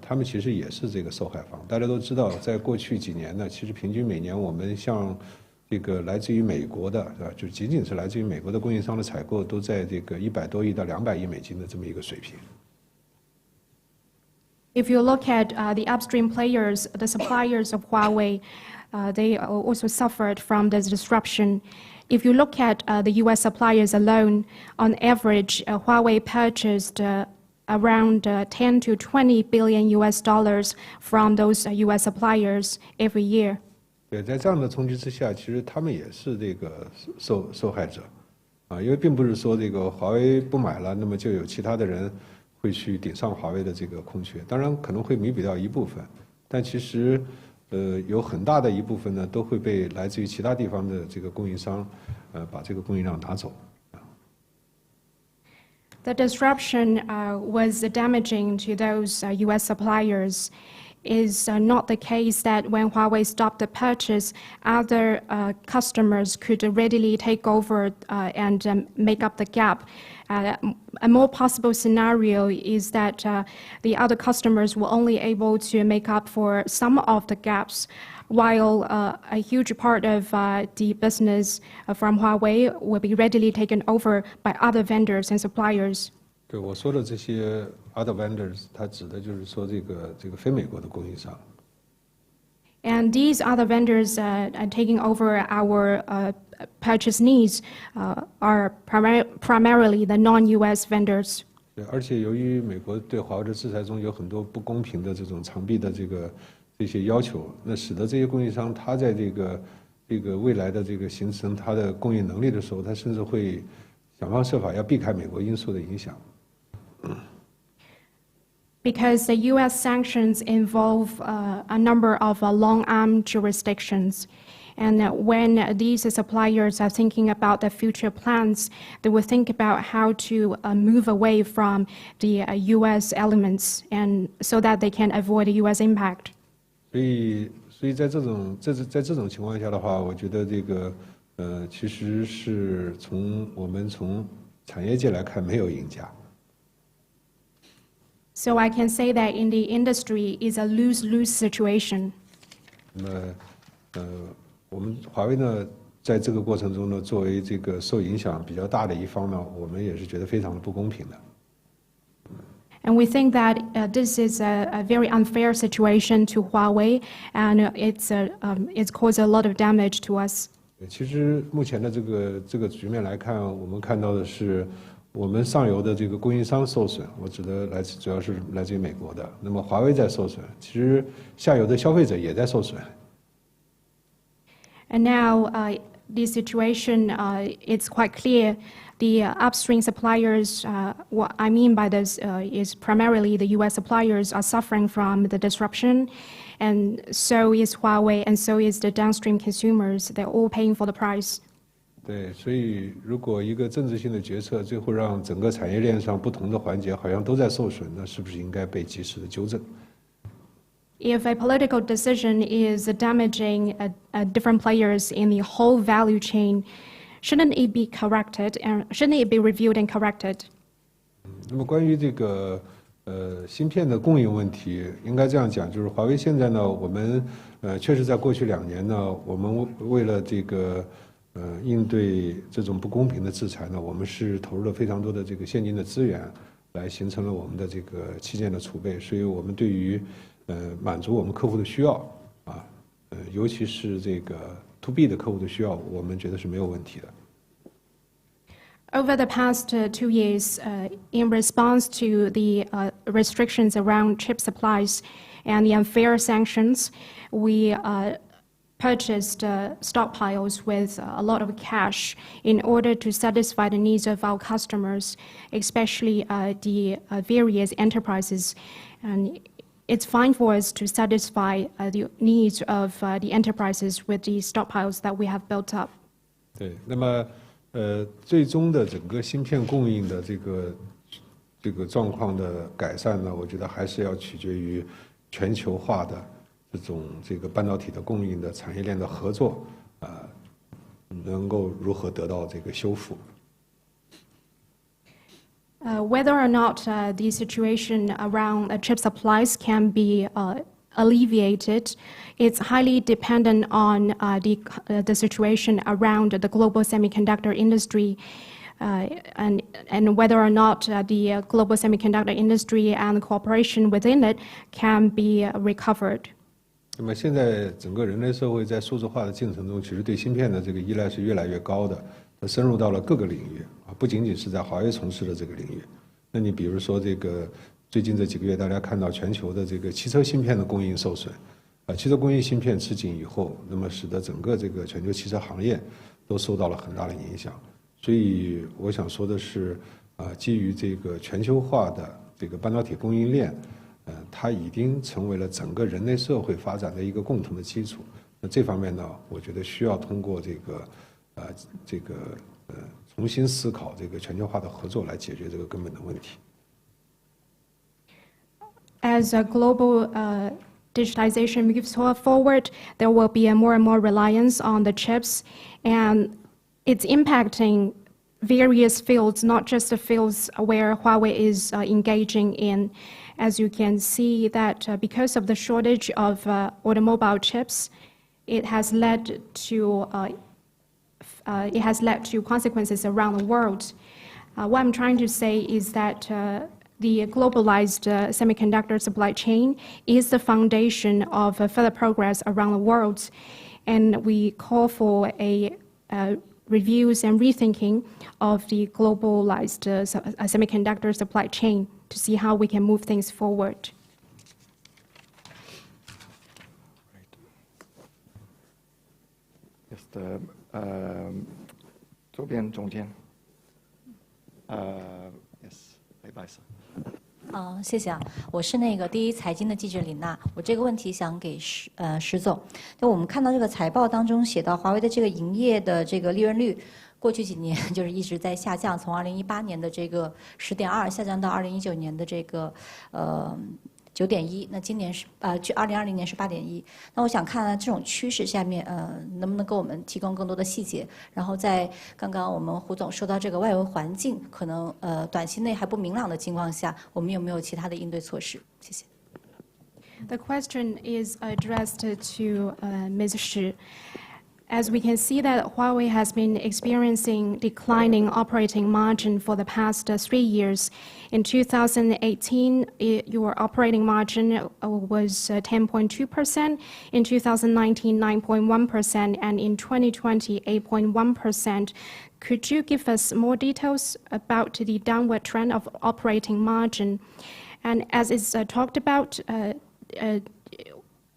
他们其实也是这个受害方。大家都知道，在过去几年呢，其实平均每年我们像这个来自于美国的，是吧？就仅仅是来自于美国的供应商的采购，都在这个100多亿到200亿美金的这么一个水平。If you look at the upstream players, the suppliers of Huawei, they also suffered from this disruption. If you look at the U.S. suppliers alone, on average, Huawei purchased around 10 to 20 billion US dollars from those U.S. suppliers every year. 对，在这样的冲击之下，其实他们也是这个受害者，因为并不是说这个华为不买了，那么就有其他的人会去顶上华为的这个空缺。当然可能会弥补掉一部分，但其实有很大的一部分呢都会被来自于其他地方的这个供应商把这个供应量拿走。The disruption was damaging to those U.S. suppliers. Is not the case that when Huawei stopped the purchase, other customers could readily take over and make up the gap. A more possible scenario is that the other customers were only able to make up for some of the gaps, while a huge part of the business from Huawei will be readily taken over by other vendors and suppliers. 对我说的这些 other vendors， 它指的就是说这个非美国的供应商。And these other vendors taking over our purchase needs are primarily the non-U.S. vendors. 对，而且由于美国对华为的制裁中有很多不公平的这种长臂的这些要求，那使得这些供应商他在这个未来的这个形成它的供应能力的时候，他甚至会想方设法要避开美国因素的影响。Because the U.S. sanctions involve a number of long-arm jurisdictions. And when these suppliers are thinking about the future plans, they will think about how to move away from the U.S. elements, and so that they can avoid the U.S. impact. 所以在这种情况下的话，我觉得这个其实是我们从产业界来看没有赢家。So I can say that in the industry is a lose-lose situation. 那么，我们华为呢，在这个过程中呢，作为这个受影响比较大的一方呢，我们也是觉得非常的不公平的。And we think that this is a very unfair situation to Huawei, and it's caused a lot of damage to us. 其实目前的这个局面来看，我们看到的是，我们上游的这个供应商受损，我指的主要是来自于美国的。那么华为在受损，其实下游的消费者也在受损。And now the situation it's quite clear. The upstream suppliers, what I mean by this is primarily the U.S. suppliers are suffering from the disruption, and so is Huawei, and so is the downstream consumers. They're all paying for the price. 对，所以如果一个政治性的决策最后让整个产业链上不同的环节好像都在受损，那是不是应该被及时的纠正？ If a political decision is damaging different players in the whole value chain, shouldn't it be corrected and shouldn't it be reviewed and corrected? 那么关于这个芯片的供应问题，应该这样讲，就是华为现在呢，我们确实在过去2年呢，我们为了这个应对这种不公平的制裁呢，我们是投入了非常多的这个现金的资源，来形成了我们的这个器件的储备，所以我们对于满足我们客户的需要尤其是这个 to B 的客户的需要，我们觉得是没有问题的。Over the past 2 years, in response to the restrictions around chip supplies and the unfair sanctions, we purchased stockpiles with a lot of cash in order to satisfy the needs of our customers, especially the various enterprises. And it's fine for us to satisfy the needs of the enterprises with the stockpiles that we have built up. 对，那么最终的整个芯片供应的这个状况的改善呢，我觉得还是要取决于全球化的这个半导体的供应的产业链的合作能够如何得到这个修复。Whether or not the situation around chip supplies can be alleviated, it's highly dependent on the situation around the global semiconductor industry. and whether or not the global semiconductor industry and the cooperation within it can be recovered. 那么现在整个人类社会在数字化的进程中，其实对芯片的这个依赖是越来越高的，它深入到了各个领域啊，不仅仅是在华为从事的这个领域。那你比如说这个最近这几个月，大家看到全球的这个汽车芯片的供应受损，汽车供应芯片吃紧以后，那么使得整个这个全球汽车行业都受到了很大的影响。所以我想说的是，基于这个全球化的这个半导体供应链，它已经成为了整个人类社会发展的一个共同的基础。那这方面呢，我觉得需要通过重新思考这个全球化的合作来解决这个根本的问题。As a global digitization moves forward, there will be a more and more reliance on the chips, and it's impacting various fields, not just the fields where Huawei is engaging in. As you can see that because of the shortage of automobile chips, it has led to consequences around the world. What I'm trying to say is that the globalized semiconductor supply chain is the foundation of further progress around the world, and we call for a reviews and rethinking of the globalized semiconductor supply chain to see how we can move things forward. Yes, 周边中间。Yes， 拜拜。谢谢啊，我是那个第一财经的记者李娜，我这个问题想给石总。就我们看到这个财报当中写到华为的这个营业的这个利润率，过去几年就是一直在下降，从2018年的这个10.2下降到2019年的这个9.1，那今年是去2020年是8.1。那我想看这种趋势下面，能不能给我们提供更多的细节？然后在刚刚我们胡总说到这个外围环境可能短期内还不明朗的情况下，我们有没有其他的应对措施？谢谢。The question is addressed to Ms. Shi. As we can see that Huawei has been experiencing declining operating margin for the past 3 years. In 2018, your operating margin was 10.2%. In 2019, 9.1%, and in 2020, 8.1%. Could you give us more details about the downward trend of operating margin? And as is talked about,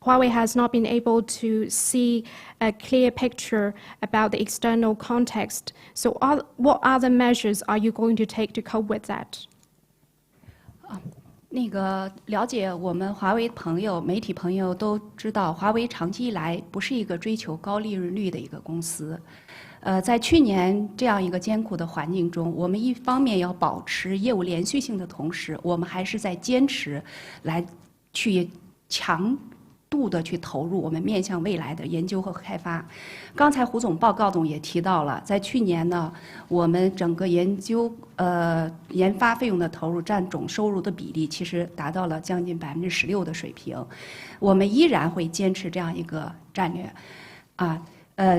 Huawei has not been able to see a clear picture about the external context. So what other measures are you going to take to cope with that? 那个了解我们华为朋友、媒体朋友都知道，华为长期以来不是一个追求高利润率的一个公司。在去年这样一个艰苦的环境中，我们一方面要保持业务连续性的同时，我们还是在坚持来去强度的去投入我们面向未来的研究和开发。刚才胡总报告中也提到了，在去年呢，我们整个研发费用的投入占总收入的比例，其实达到了将近16%的水平。我们依然会坚持这样一个战略，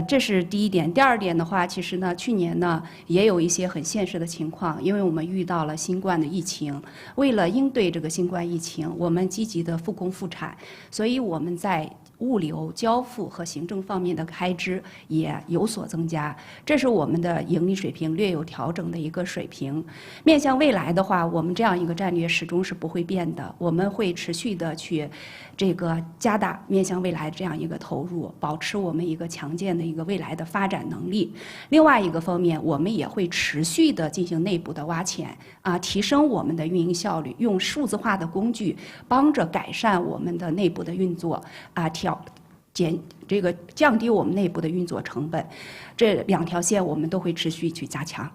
这是第一点。第二点的话，其实呢，去年呢也有一些很现实的情况，因为我们遇到了新冠的疫情，为了应对这个新冠疫情，我们积极的复工复产，所以我们在物流、交付和行政方面的开支也有所增加，这是我们的盈利水平略有调整的一个水平。面向未来的话，我们这样一个战略始终是不会变的，我们会持续的去加大面向未来这样一个投入，保持我们一个强健的一个未来的发展能力。另外一个方面，我们也会持续的进行内部的挖潜，提升我们的运营效率，用数字化的工具帮着改善我们的内部的运作，降低我们内部的运作成本。这两条线我们都会持续去加强。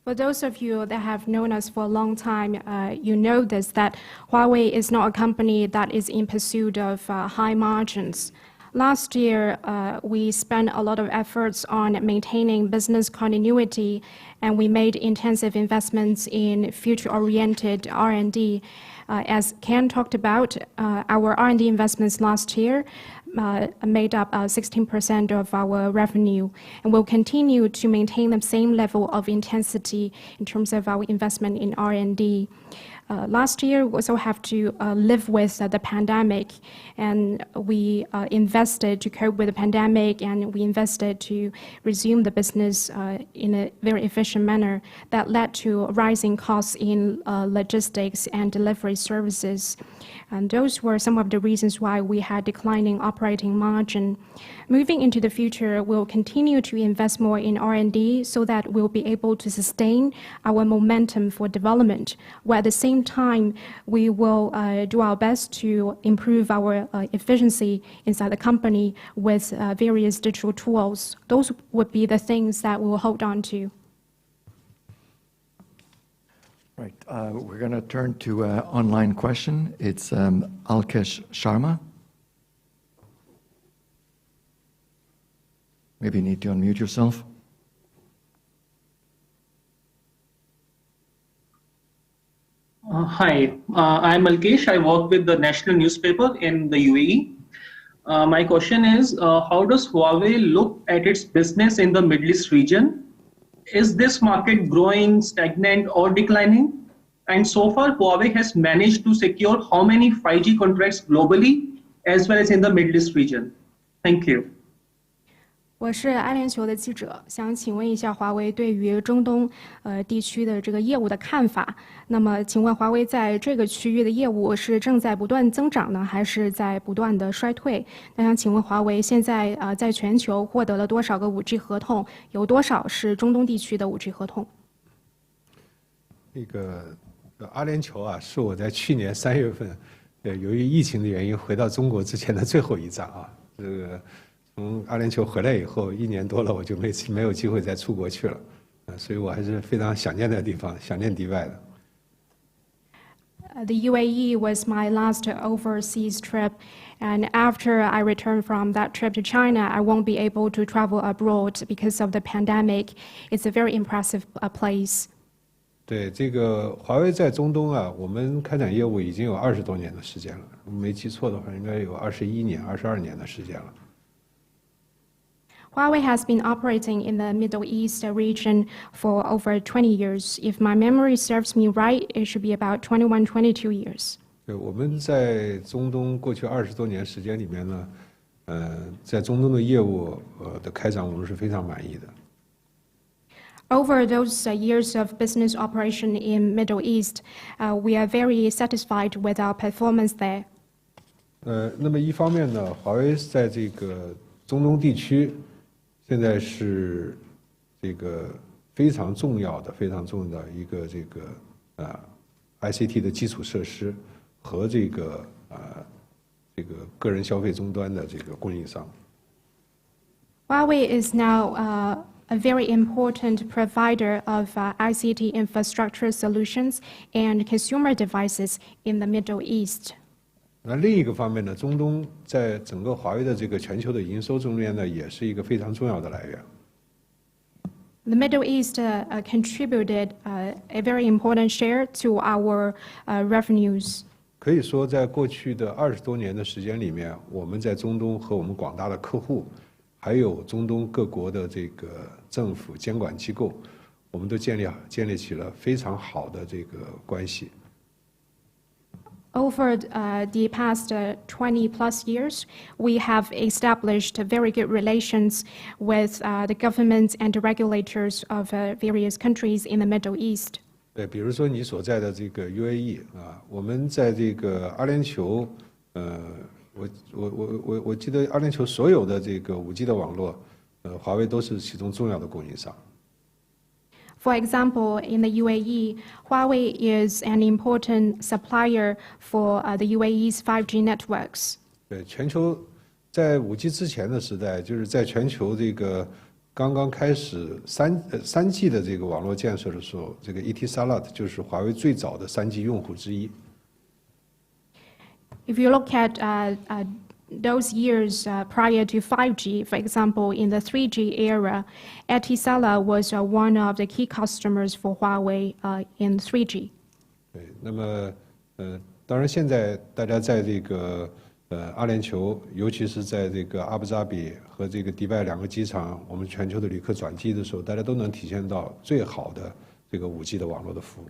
For those of you that have known us for a long time, you know this, that Huawei is not a company that is in pursuit of high margins. Last year, we spent a lot of efforts on maintaining business continuity, and we made intensive investments in future-oriented R&D. As Ken talked about, our R&D investments last year made up 16% of our revenue, and we'll continue to maintain the same level of intensity in terms of our investment in R&D. Last year, we also have to live with the pandemic, and we invested to cope with the pandemic, and we invested to resume the business in a very efficient manner. That led to rising costs in logistics and delivery services. And those were some of the reasons why we had declining operating margin. Moving into the future, we'll continue to invest more in R&D so that we'll be able to sustain our momentum for development, while at the same time, we will do our best to improve our efficiency inside the company with various digital tools. Those would be the things that we'll hold on to. Right. We're going to turn to an online question. It's Alkesh Sharma. Maybe you need to unmute yourself. Hi, I'm Alkesh. I work with the national newspaper in the UAE. My question is, how does Huawei look at its business in the Middle East region? Is this market growing, stagnant, or declining? And so far, Huawei has managed to secure how many 5G contracts globally, as well as in the Middle East region? Thank you. 我是阿联酋的记者，想请问一下华为对于中东地区的这个业务的看法。那么，请问华为在这个区域的业务是正在不断增长呢，还是在不断的衰退？那想请问华为现在在全球获得了多少个 5G 合同？有多少是中东地区的 5G 合同？那个阿联酋啊，是我在去年3月份，由于疫情的原因回到中国之前的最后一站啊。这个从阿联酋回来以后1年多了，我就没有机会再出国去了，所以我还是非常想念那个地方，想念迪拜的。The UAE was my last overseas trip, and after I returned from that trip to China, I won't be able to travel abroad because of the pandemic. It's a very impressive place. 对，这个华为在中东啊，我们开展业务已经有20多年的时间了，没记错的话，应该有21年、22年的时间了。Huawei has been operating in the Middle East region for over 20 years. If my memory serves me right, it should be about 21, 22 years. 对，我们在中东过去20多年时间里面呢，在中东的业务的开展，我们是非常满意的。Over those years of business operation in Middle East, we are very satisfied with our performance there. 那么一方面呢，华为在这个中东地区，现在是这个非常重要的一个这个ICT 的基础设施和这个个人消费终端的这个供应商。Huawei is now a very important provider of ICT infrastructure solutions and consumer devices in the Middle East. 那另一个方面呢，中东在整个华为的这个全球的营收中间呢，也是一个非常重要的来源。The Middle East contributed a very important share to our revenues. 可以说，在过去的20多年的时间里面，我们在中东和我们广大的客户，还有中东各国的这个政府监管机构，我们都建立起了非常好的这个关系。Over the past 20 plus years, we have established very good relations with the governments and the regulators of various countries in the Middle East. 对，比如说你所在的这个 UAE 啊，我们在这个阿联酋，我记得阿联酋所有的这个5G 的网络，华为都是其中重要的供应商。For example, in the UAE, Huawei is an important supplier for the UAE's 5G networks. 对，全球在5G 之前的时代，就是在全球这个刚刚开始3G 的这个网络建设的时候，这个 Etisalat 就是华为最早的3G 用户之一。If you look at those years prior to 5G, for example, in the 3G era, Etisalat was one of the key customers for Huawei in 3G. 对，那么当然现在大家在这个阿联酋，尤其是在这个阿布扎比和这个迪拜2个机场，我们全球的旅客转机的时候，大家都能体现到最好的这个5G 的网络的服务。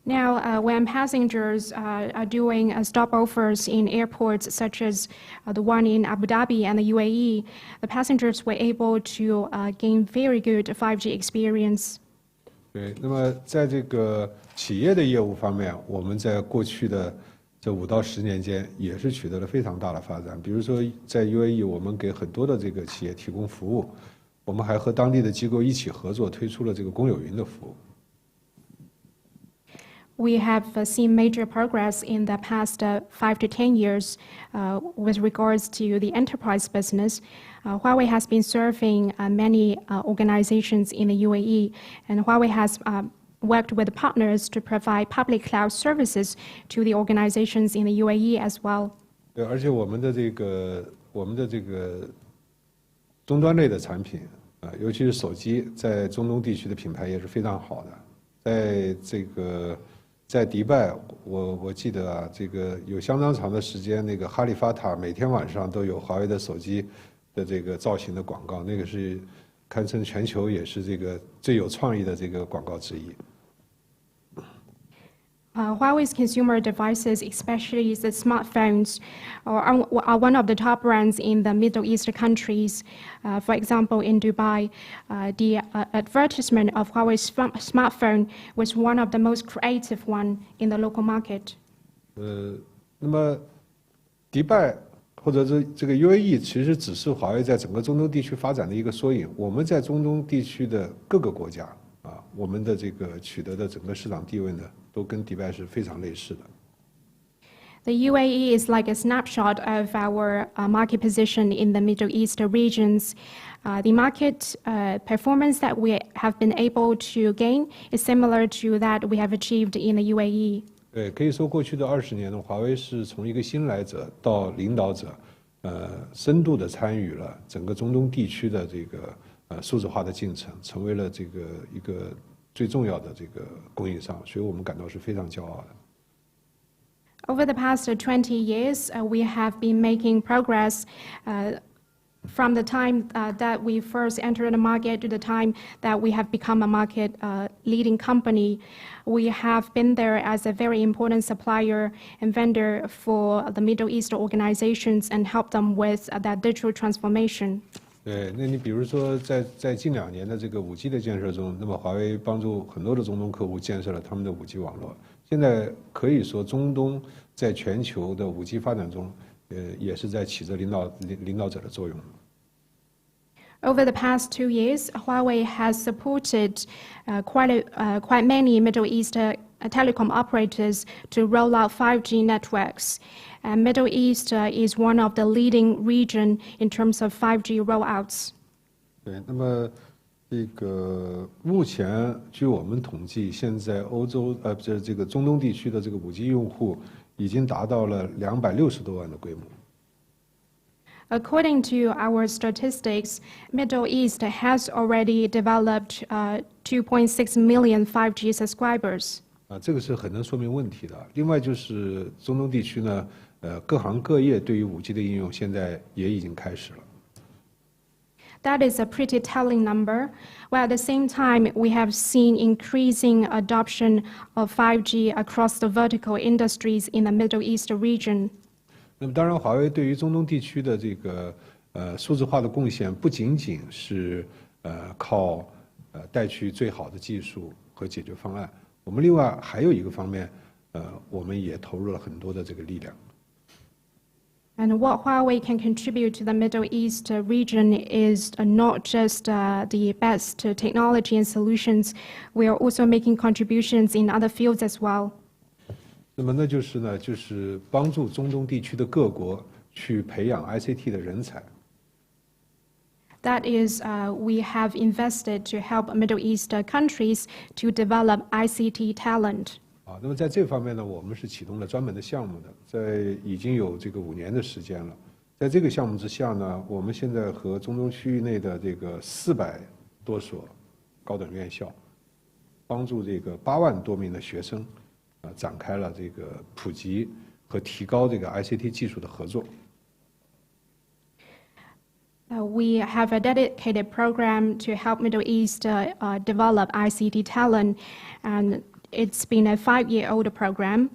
Now, when passengers are doing stopovers in airports such as the one in Abu Dhabi and the UAE, the passengers were able to gain very good 5G experience. 对，那么在这个企业的业务方面，我们在过去的这5到10年间也是取得了非常大的发展。比如说，在 UAE， 我们给很多的这个企业提供服务，我们还和当地的机构一起合作，推出了这个公有云的服务。We have seen major progress in the past 5 to 10 years with regards to the enterprise business. Huawei has been serving many organizations in the UAE, and Huawei has worked with partners to provide public cloud services to the organizations in the UAE as well. 对，而且我们的这个终端类的产品尤其是手机，在中东地区的品牌也是非常好的。在迪拜，我记得这个有相当长的时间，那个哈利法塔每天晚上都有华为的手机的这个造型的广告，那个是堪称全球也是这个最有创意的这个广告之一。Huawei's consumer devices, especially the smartphones, are one of the top brands in the Middle East countries. For example, in Dubai, the advertisement of Huawei's smartphone was one of the most creative one in the local market. 那么迪拜或者这个 UAE 其实只是华为在整个中东地区发展的一个缩影。我们在中东地区的各个国家我们的这个取得的整个市场地位呢，都跟迪拜是非常类似的。The UAE is like a snapshot of our market position in the Middle East regions. The market performance that we have been able to gain is similar to that we have achieved in the UAE. 对，可以说过去的20年呢，华为是从一个新来者到领导者，深度的参与了整个中东地区的这个数字化的进程，成为了这个一个最重要的这个供应商，所以我们感到是非常骄傲的。Over the past 20 years, we have been making progress from the time that we first entered the market to the time that we have become a market leading company. We have been there as a very important supplier and vendor for the Middle East organizations and help them with that digital transformation. 对，那你比如说在近2年的这个5G 的建设中，那么华为帮助很多的中东客户建设了他们的5G 网络。现在可以说，中东在全球的5G 发展中，也是在起着领导者的作用。Over the past 2 years, Huawei has supported quite many Middle East telecom operators to roll out 5G networks. Middle East is one of the leading region in terms of 5G rollouts. 对，那么这个目前据我们统计，现在欧洲这个中东地区的这个5G 用户已经达到了260多万的规模。According to our statistics, Middle East has already developed 2.6 million 5G subscribers. 这个是很能说明问题的。另外就是中东地区呢，各行各业对于5G 的应用现在也已经开始了。That is a pretty telling number. While at the same time, we have seen increasing adoption of 5G across the vertical industries in the Middle East region. 那么当然，华为对于中东地区的这个数字化的贡献，不仅仅是靠带去最好的技术和解决方案。我们另外还有一个方面，我们也投入了很多的这个力量。And what Huawei can contribute to the Middle East region is not just the best technology and solutions. We are also making contributions in other fields as well. 那么就是帮助中东地区的各国去培养 ICT 的人才。That is, we have invested to help Middle East countries to develop ICT talent. 那么在这方面呢，我们是启动了专门的项目的，已经有这个5年的时间了。在这个项目之下呢，我们现在和中东区域内的这个400多所高等院校，帮助这个8万多名的学生，展开了这个普及和提高这个 ICT 技术的合作。We have a dedicated program to help Middle East develop ICT talent, and it's been a 5-year-old program.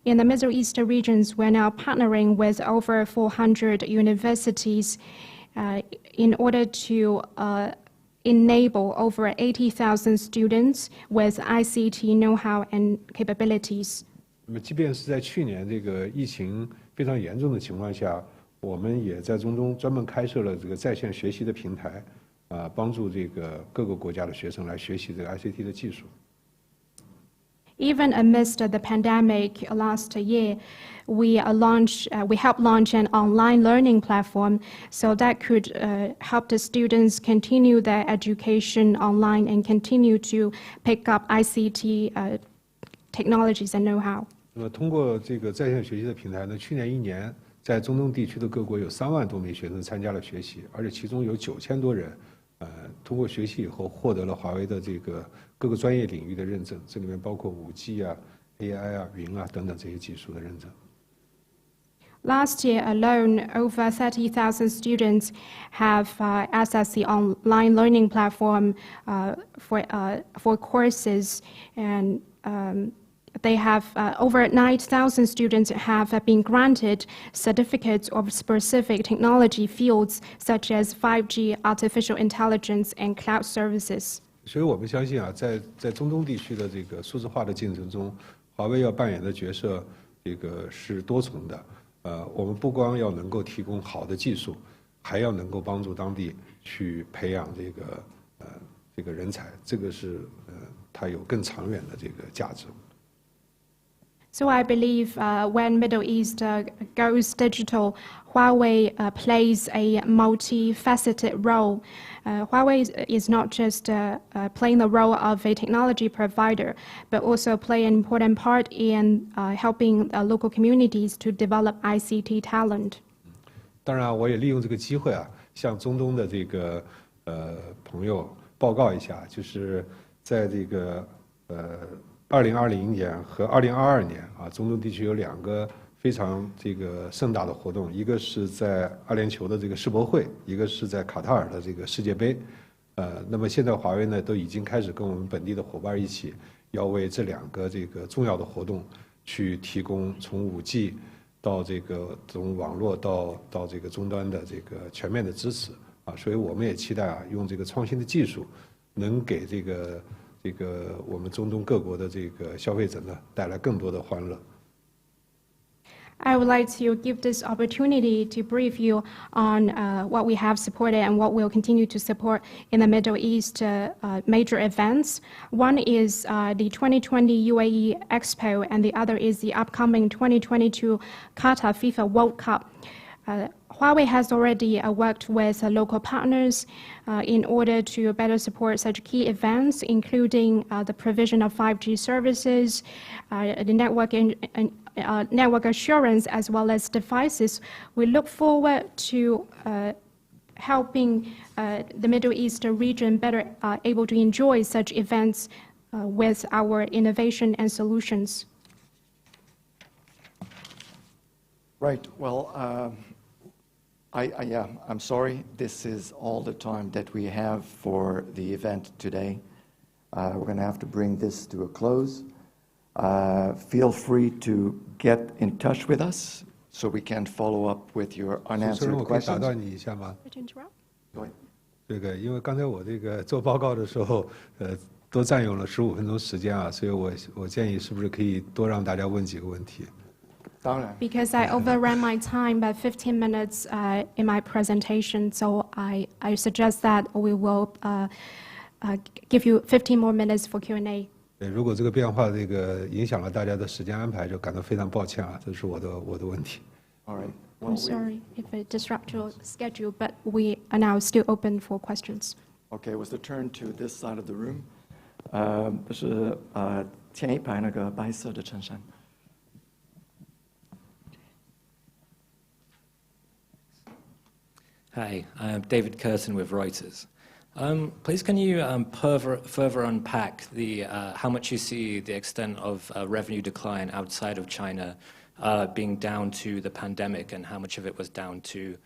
In the Middle East regions, we're now partnering with over 400 universities in order to enable over 80,000 students with ICT know-how and capabilities. 那么，即便是在去年这个疫情非常严重的情况下，我们也在中东专门开设了这个在线学习的平台，帮助这个各个国家的学生来学习这个 ICT 的技术。Even amidst the pandemic last year, we helped launch an online learning platform so that could help the students continue their education online and continue to pick up ICT technologies and know-how. 那么，通过这个在线学习的平台呢，去年1年，在中东地区的各国有3万多名学生参加了学习，而且其中有9000多人，通过学习以后获得了华为的这个各个专业领域的认证，这里面包括5G 啊、AI 啊、云啊等等这些技术的认证。Last year alone, over 30,000 students have accessed the online learning platform for courses, and they have over 9,000 students have been granted certificates of specific technology fields such as 5G, artificial intelligence, and cloud services. 所以我们相信啊，在中东地区的这个数字化的进程中，华为要扮演的角色，这个是多重的。我们不光要能够提供好的技术，还要能够帮助当地去培养这个人才，这个是它有更长远的这个价值。So I believe when Middle East goes digital, Huawei plays a multifaceted role. Huawei is not just playing the role of a technology provider, but also play an important part in helping local communities to develop ICT talent. 当然，我也利用这个机会啊，向中东的这个朋友报告一下，就是在这个2020年和2022年啊，中东地区有2个非常这个盛大的活动，一个是在阿联酋的这个世博会，一个是在卡塔尔的这个世界杯。那么现在华为呢都已经开始跟我们本地的伙伴一起，要为这2个这个重要的活动去提供从5G到这个从网络到这个终端的这个全面的支持啊，所以我们也期待啊，用这个创新的技术，能给这个我们中东各国的这个消费者呢带来更多的欢乐。I would like to give this opportunity to brief you on what we have supported and what we'll continue to support in the Middle East major events. One is the 2020 UAE Expo, and the other is the upcoming 2022 Qatar FIFA World Cup. Huawei has already worked with local partners in order to better support such key events, including the provision of 5G services, the network assurance, as well as devices. We look forward to helping the Middle East region better able to enjoy such events with our innovation and solutions. Right. Well, I'm sorry. This is all the time that we have for the event today. We're going to have to bring this to a close. Feel free to get in touch with us so we can follow up with your 主持人， unanswered 我可以打 questions. 断你一下吗？ Go ahead. 这个，因为刚才我这个做报告的时候，多占用了15分钟时间啊，所以我建议是不是可以多让大家问几个问题？ 当然。 Because I overran my time by 15 minutes in my presentation, so I suggest that we will give you 15 more minutes for Q&A. 如果这个变化这个影响了大家的时间安排，就感到非常抱歉啊，这是我的问题。 All right. I'm sorry if it disrupts your schedule, but we are now still open for questions. Okay, it was the turn to this side of the room. 是前一排那个白色的衬衫。 Hi, I'm David Curtin with Reuters. Please, can you further unpack how much you see the extent of revenue decline outside of China being down to the pandemic and how much of it was down to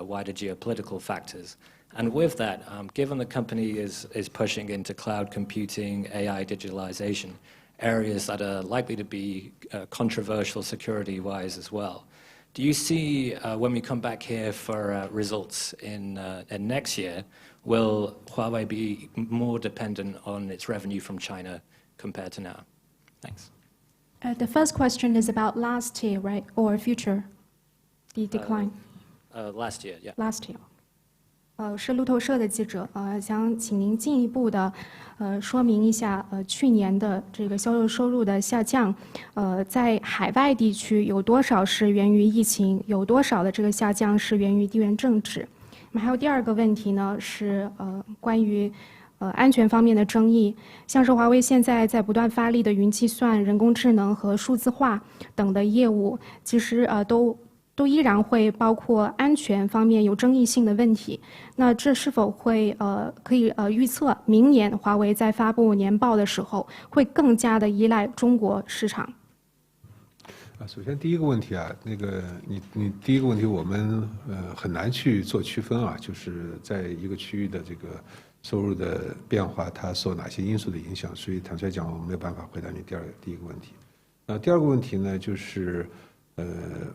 wider geopolitical factors. And with that, given the company is pushing into cloud computing, AI digitalization, areas that are likely to be controversial security-wise as well, do you see when we come back here for results in next year, will Huawei be more dependent on its revenue from China compared to now? Thanks. The first question is about last year, right, or future, the decline? Last year, yeah. Last year. 是路透社的记者，想请您进一步的说明一下，去年的这个销售收入的下降，在海外地区有多少是源于疫情，有多少的这个下降是源于地缘政治？那么还有第二个问题呢，是关于安全方面的争议，像是华为现在在不断发力的云计算、人工智能和数字化等的业务，其实都依然会包括安全方面有争议性的问题。那这是否会可以预测明年华为在发布年报的时候会更加的依赖中国市场？首先第一个问题啊，你第一个问题我们很难去做区分啊，就是在一个区域的这个收入的变化，它受哪些因素的影响？所以坦率讲，我没有办法回答你第一个问题。第二个问题呢，就是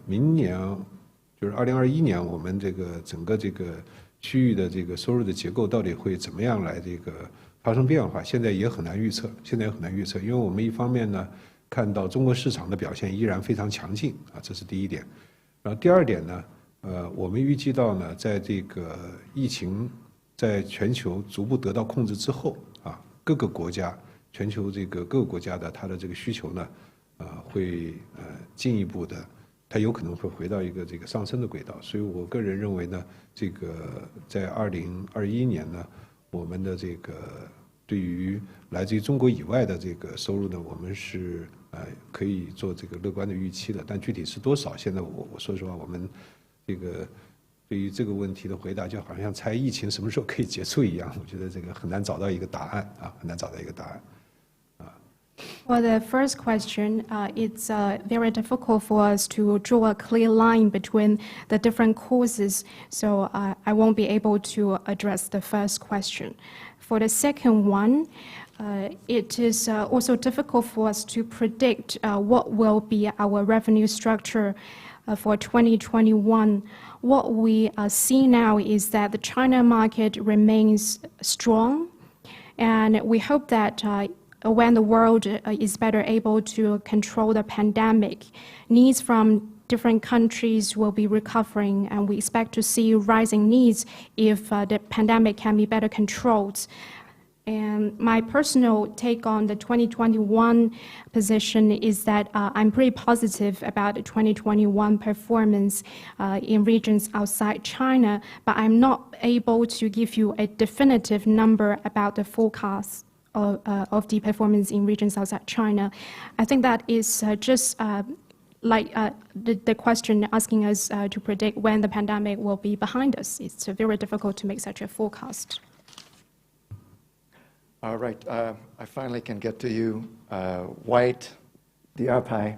明年就是2021年，我们这个整个这个区域的这个收入的结构到底会怎么样来这个发生变化？现在也很难预测，因为我们一方面呢看到中国市场的表现依然非常强劲啊，这是第一点。然后第二点呢，我们预计到呢，在这个疫情在全球逐步得到控制之后啊，全球这个各个国家的它的这个需求呢，会进一步的，它有可能会回到一个这个上升的轨道。所以我个人认为呢，这个在2021年呢，我们的这个对于来自于中国以外的这个收入呢，我们是可以做这个乐观的预期的。但具体是多少，现在我说实话，我们这个对于这个问题的回答，就好像猜疫情什么时候可以结束一样。我觉得这个很难找到一个答案啊，很难找到一个答案。For the first question, it's very difficult for us to draw a clear line between the different causes, so I won't be able to address the first question. For the second one, it is also difficult for us to predict what will be our revenue structure for 2021. What we see now is that the China market remains strong, and we hope that when the world is better able to control the pandemic, needs from different countries will be recovering, and we expect to see rising needs if the pandemic can be better controlled. And my personal take on the 2021 position is that I'm pretty positive about the 2021 performance in regions outside China, but I'm not able to give you a definitive number about the forecast of the performance in regions outside China. I think that is just like the question asking us to predict when the pandemic will be behind us. It's very difficult to make such a forecast. All right, I finally can get to you, White, the Arpai.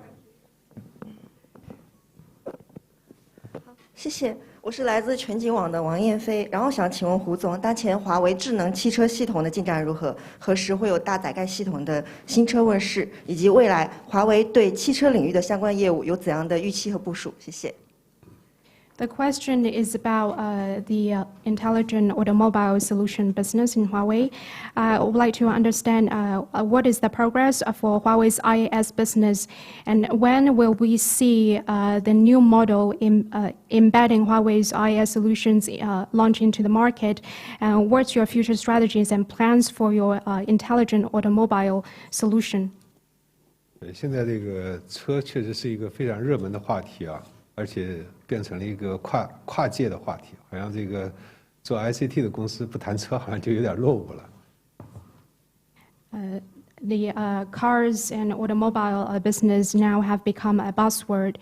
谢谢，我是来自全景网的王燕飞，然后想请问胡总，当前华为智能汽车系统的进展如何？何时会有大载概系统的新车问世？以及未来华为对汽车领域的相关业务有怎样的预期和部署？谢谢。The question is about the intelligent automobile solution business in Huawei. I would like to understand what is the progress for Huawei's IAS business, and when will we see the new model embedding Huawei's IAS solutions launch into the market, and what's your future strategies and plans for your intelligent automobile solution? 现在这个车确实是一个非常热门的话题啊。而且变成了一个跨界的话题，好像这个做 ICT 的公司不谈车，好像就有點落伍了。The cars and automobile business now have become a buzzword,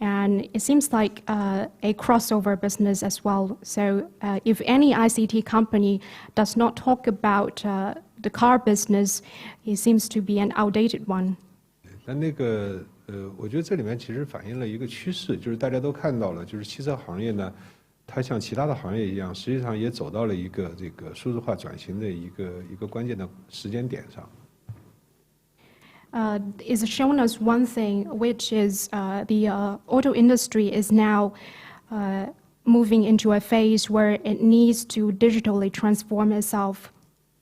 and it seems like a crossover business as well. So if any ICT company does not talk about the car business, it seems to be an outdated one. 但那个我觉得这里面其实反映了一个趋势，就是大家都看到了，就是汽车行业呢，它像其他的行业一样，实际上也走到了一个这个数字化转型的一个关键的时间点上。Is shown us one thing, which is the auto industry is now moving into a phase where it needs to digitally transform itself.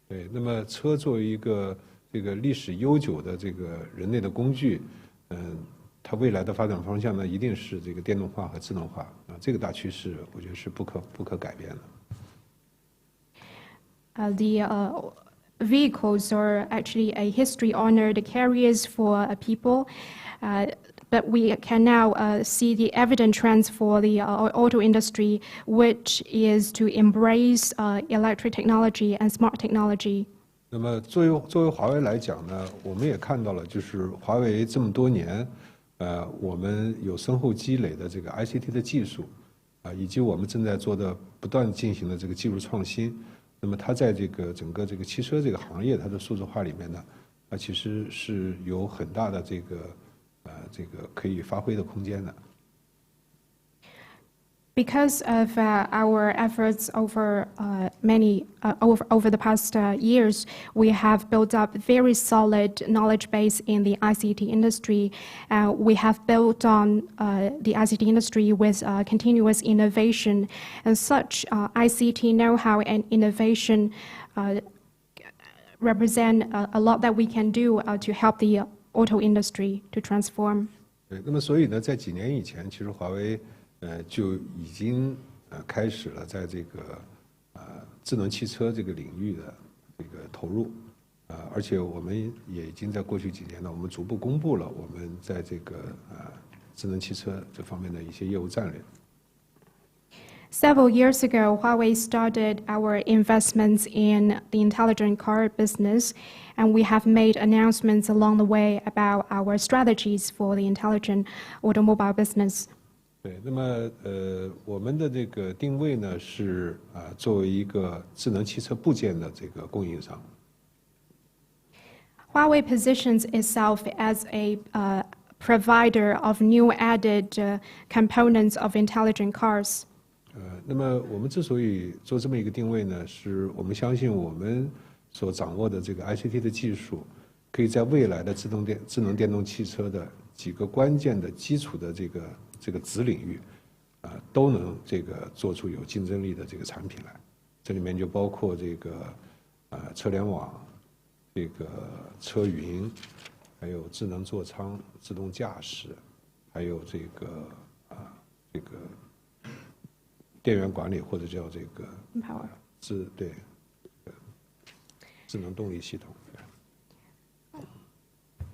对，那么车作为一个这个历史悠久的这个人类的工具，它未来的发展方向呢，一定是这个电动化和智能化啊，这个大趋势我觉得是不可改变的。The vehicles are actually a history-honored carriers for people, but we can now see the evident trends for the auto industry, which is to embrace electric technology and smart technology. 那么作为华为来讲呢，我们也看到了，就是华为这么多年，我们有深厚积累的这个 ICT 的技术，以及我们正在做的不断进行的这个技术创新。那么它在这个整个这个汽车这个行业，它的数字化里面呢，其实是有很大的这个可以发挥的空间的。Because of our efforts over over the past years, we have built up very solid knowledge base in the ICT industry. We have built on the ICT industry with continuous innovation, and such ICT know-how and innovation represent a lot that we can do to help the auto industry to transform. 对，那么所以呢，在几年以前，其实华为就已经开始了在这个智能汽车这个领域的这个投入，而且我们也已经在过去几年呢，我们逐步公布了我们在这个智能汽车这方面的一些业务战略。Several years ago, Huawei started our investments in the intelligent car business, and we have made announcements along the way about our strategies for the intelligent automobile business. 对，那么我们的这个定位呢是作为一个智能汽车部件的这个供应商。Huawei positions itself as a provider of new added components of intelligent cars. 那么我们之所以做这么一个定位呢，是我们相信我们所掌握的这个 ICT 的技术，可以在未来的智能电动汽车的几个关键的基础的这个子领域，都能这个做出有竞争力的这个产品来。这里面就包括这个车联网、这个车云，还有智能座舱、自动驾驶，还有这个电源管理或者叫这个智能动力系统。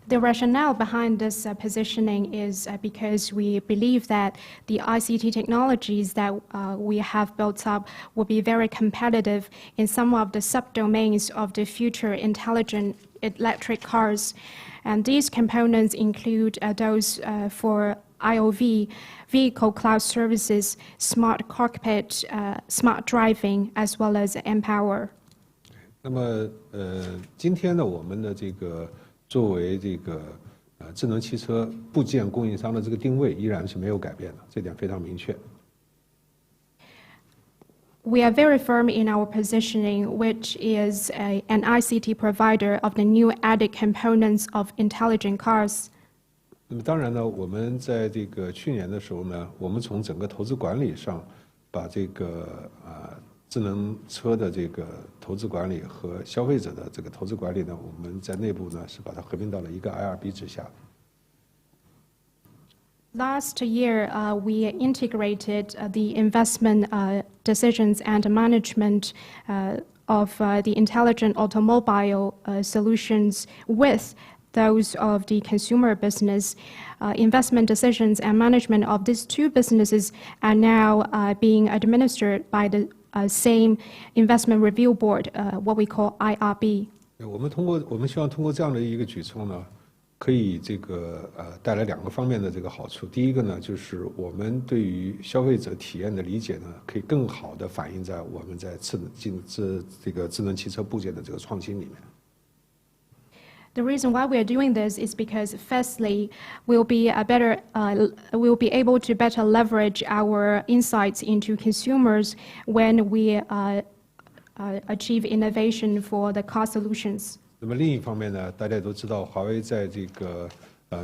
The rationale behind this positioning is because we believe that the ICT technologies that we have built up will be very competitive in some of the subdomains of the future intelligent electric cars. And these components include those for IOV, vehicle cloud services, smart cockpit, smart driving, as well as Empower. 那么今天呢，我们的这个作为这个智能汽车部件供应商的这个定位依然是没有改变的，这点非常明确。We are very firm in our positioning, which is an ICT provider of the new added components of intelligent cars. 那么当然呢，我们在这个去年的时候呢，我们从整个投资管理上，把这个智能车的这个投资管理和消费者的这个投资管理呢，我们在内部呢是把它合并到了一个 IRB 之下。Last year, we integrated the investment decisions and management of the intelligent automobile solutions with those of the consumer business. Investment decisions and management of these two businesses are now being administered by the same investment review board, what we call IRB. 我们希望通过这样的一个举措呢，可以这个带来两个方面的这个好处。第一个呢，就是我们对于消费者体验的理解呢，可以更好的反映在我们在这个智能汽车部件的这个创新里面。The reason why we are doing this is because, firstly, we'll be able to better leverage our insights into consumers when we achieve innovation for the car solutions. 那么另一方面呢，大家都知道，华为在这个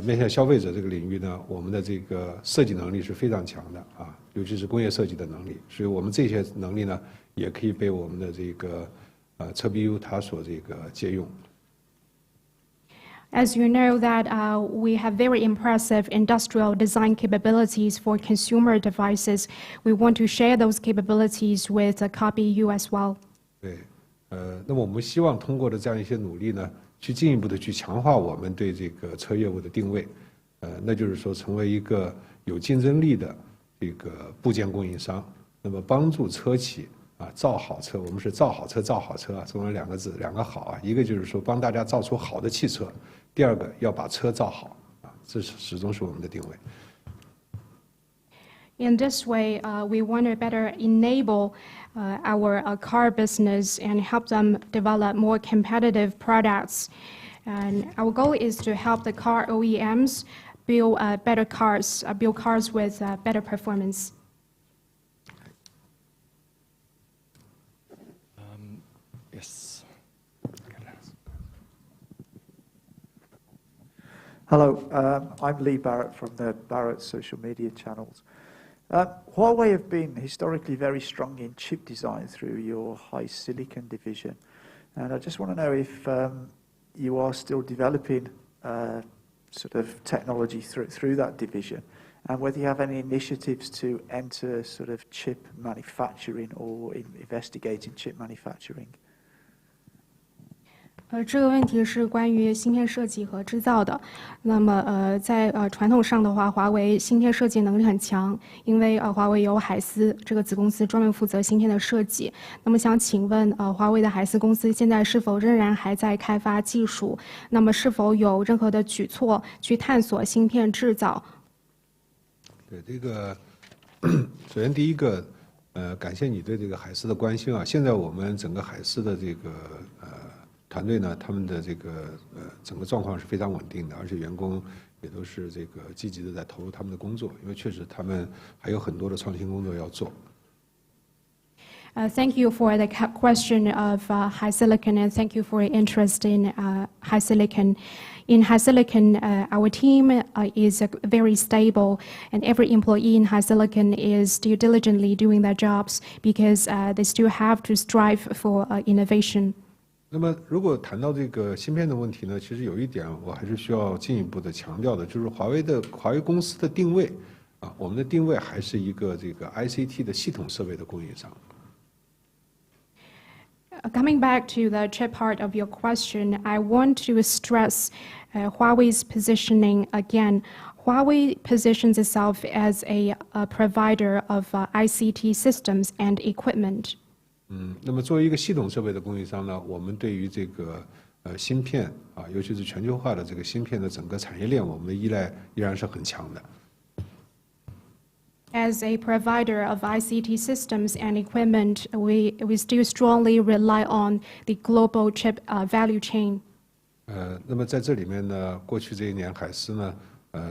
面向消费者这个领域呢，我们的这个设计能力是非常强的啊，尤其是工业设计的能力，所以我们这些能力呢，也可以被我们的这个车 BU 它所这个借用。As you know that we have very impressive industrial design capabilities for consumer devices, we want to share those capabilities with the car BU as well. 对，那么我们希望通过的这样一些努力呢，去进一步的去强化我们对这个车业务的定位，那就是说成为一个有竞争力的这个部件供应商，那么帮助车企造好车，我们是造好车啊，中文两个字，两个好啊，一个就是说帮大家造出好的汽车，第二个要把车造好啊，这始终是我们的定位。In this way, we want to better enable our car business and help them develop more competitive products. And our goal is to help the car OEMs build better cars, build cars with better performance. Yes. Hello, I'm Lee Barrett from the Barrett social media channels. Huawei have been historically very strong in chip design through your high silicon division. And I just want to know if you are still developing sort of technology through that division, and whether you have any initiatives to enter sort of chip manufacturing or investigating chip manufacturing. 这个问题是关于芯片设计和制造的。那么在传统上的话，华为芯片设计能力很强，因为华为有海思这个子公司专门负责芯片的设计。那么想请问华为的海思公司现在是否仍然还在开发技术？那么是否有任何的举措去探索芯片制造？对这个，首先第一个，感谢你对这个海思的关心啊。现在我们整个海思的这个团队呢，他们的这个整个状况是非常稳定的，而且员工也都是这个积极的在投入他们的工作，因为确实他们还有很多的创新工作要做。Thank you for the question of high silicon, and thank you for your interest in high silicon. In high silicon, our team is very stable, and every employee in high silicon is still diligently doing their jobs because they still have to strive for innovation. 那么，如果谈到这个芯片的问题呢，其实有一点我还是需要进一步的强调的，就是华为公司的定位啊，我们的定位还是一个这个 ICT 的系统设备的供应商。Coming back to the chip part of your question, I want to stress Huawei's positioning again. Huawei positions itself as a provider of ICT systems and equipment. 那么作为一个系统设备的供应商呢，我们对于这个芯片啊，尤其是全球化的这个芯片的整个产业链，我们的依赖依然是很强的。As a provider of ICT systems and equipment, we still strongly rely on the global chip value chain. 那么在这里面呢，过去这一年，海思呢，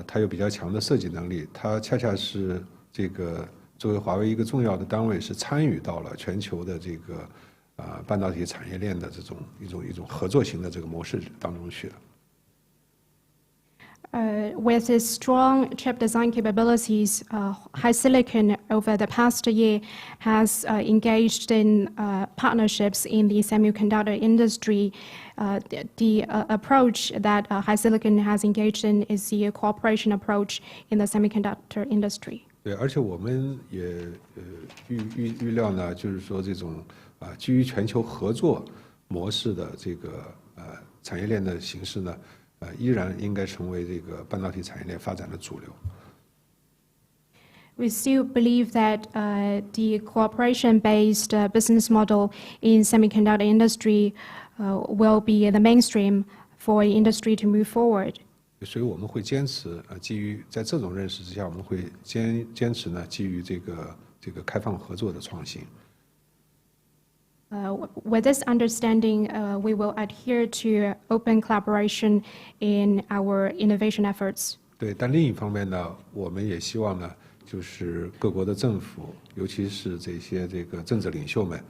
它有比较强的设计能力，它恰恰是这个。作为华为一个重要的单位，是参与到了全球的这个半导体产业链的这种一种合作型的这个模式当中去了。With its strong chip design capabilities, HiSilicon over the past year has engaged in partnerships in the semiconductor industry. The approach that HiSilicon has engaged in is the cooperation approach in the semiconductor industry. 对，而且我们也预料呢，就是说这种基于全球合作模式的这个产业链的形式呢，依然应该成为这个半导体产业链发展的主流。We still believe that the cooperation-based business model in semiconductor industry will be the mainstream for industry to move forward. 所以我们会坚持基于在这种认识之下，我们会坚持呢基于这个开放合作的创新。With this understanding, we will adhere to open collaboration in our innovation efforts. 对，但另一方面呢，我们也希望呢，就是各国的政府，尤其是这个政治领袖们，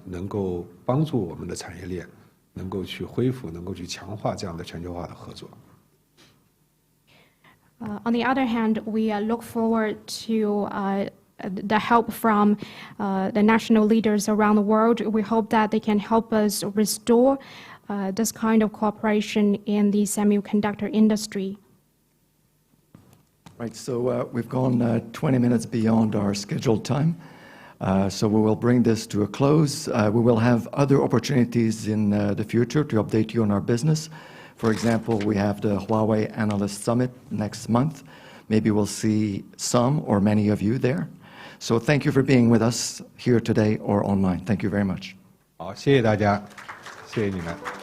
能够帮助我们的产业链，能够去恢复，能够去强化这样的全球化的合作。On the other hand, we look forward to the help from the national leaders around the world. We hope that they can help us restore this kind of cooperation in the semiconductor industry. Right, so we've gone 20 minutes beyond our scheduled time. So we will bring this to a close. We will have other opportunities in the future to update you on our business. For example, we have the Huawei Analyst Summit next month. Maybe we'll see some or many of you there. So thank you for being with us here today or online. Thank you very much. 好，谢谢大家，谢谢你们。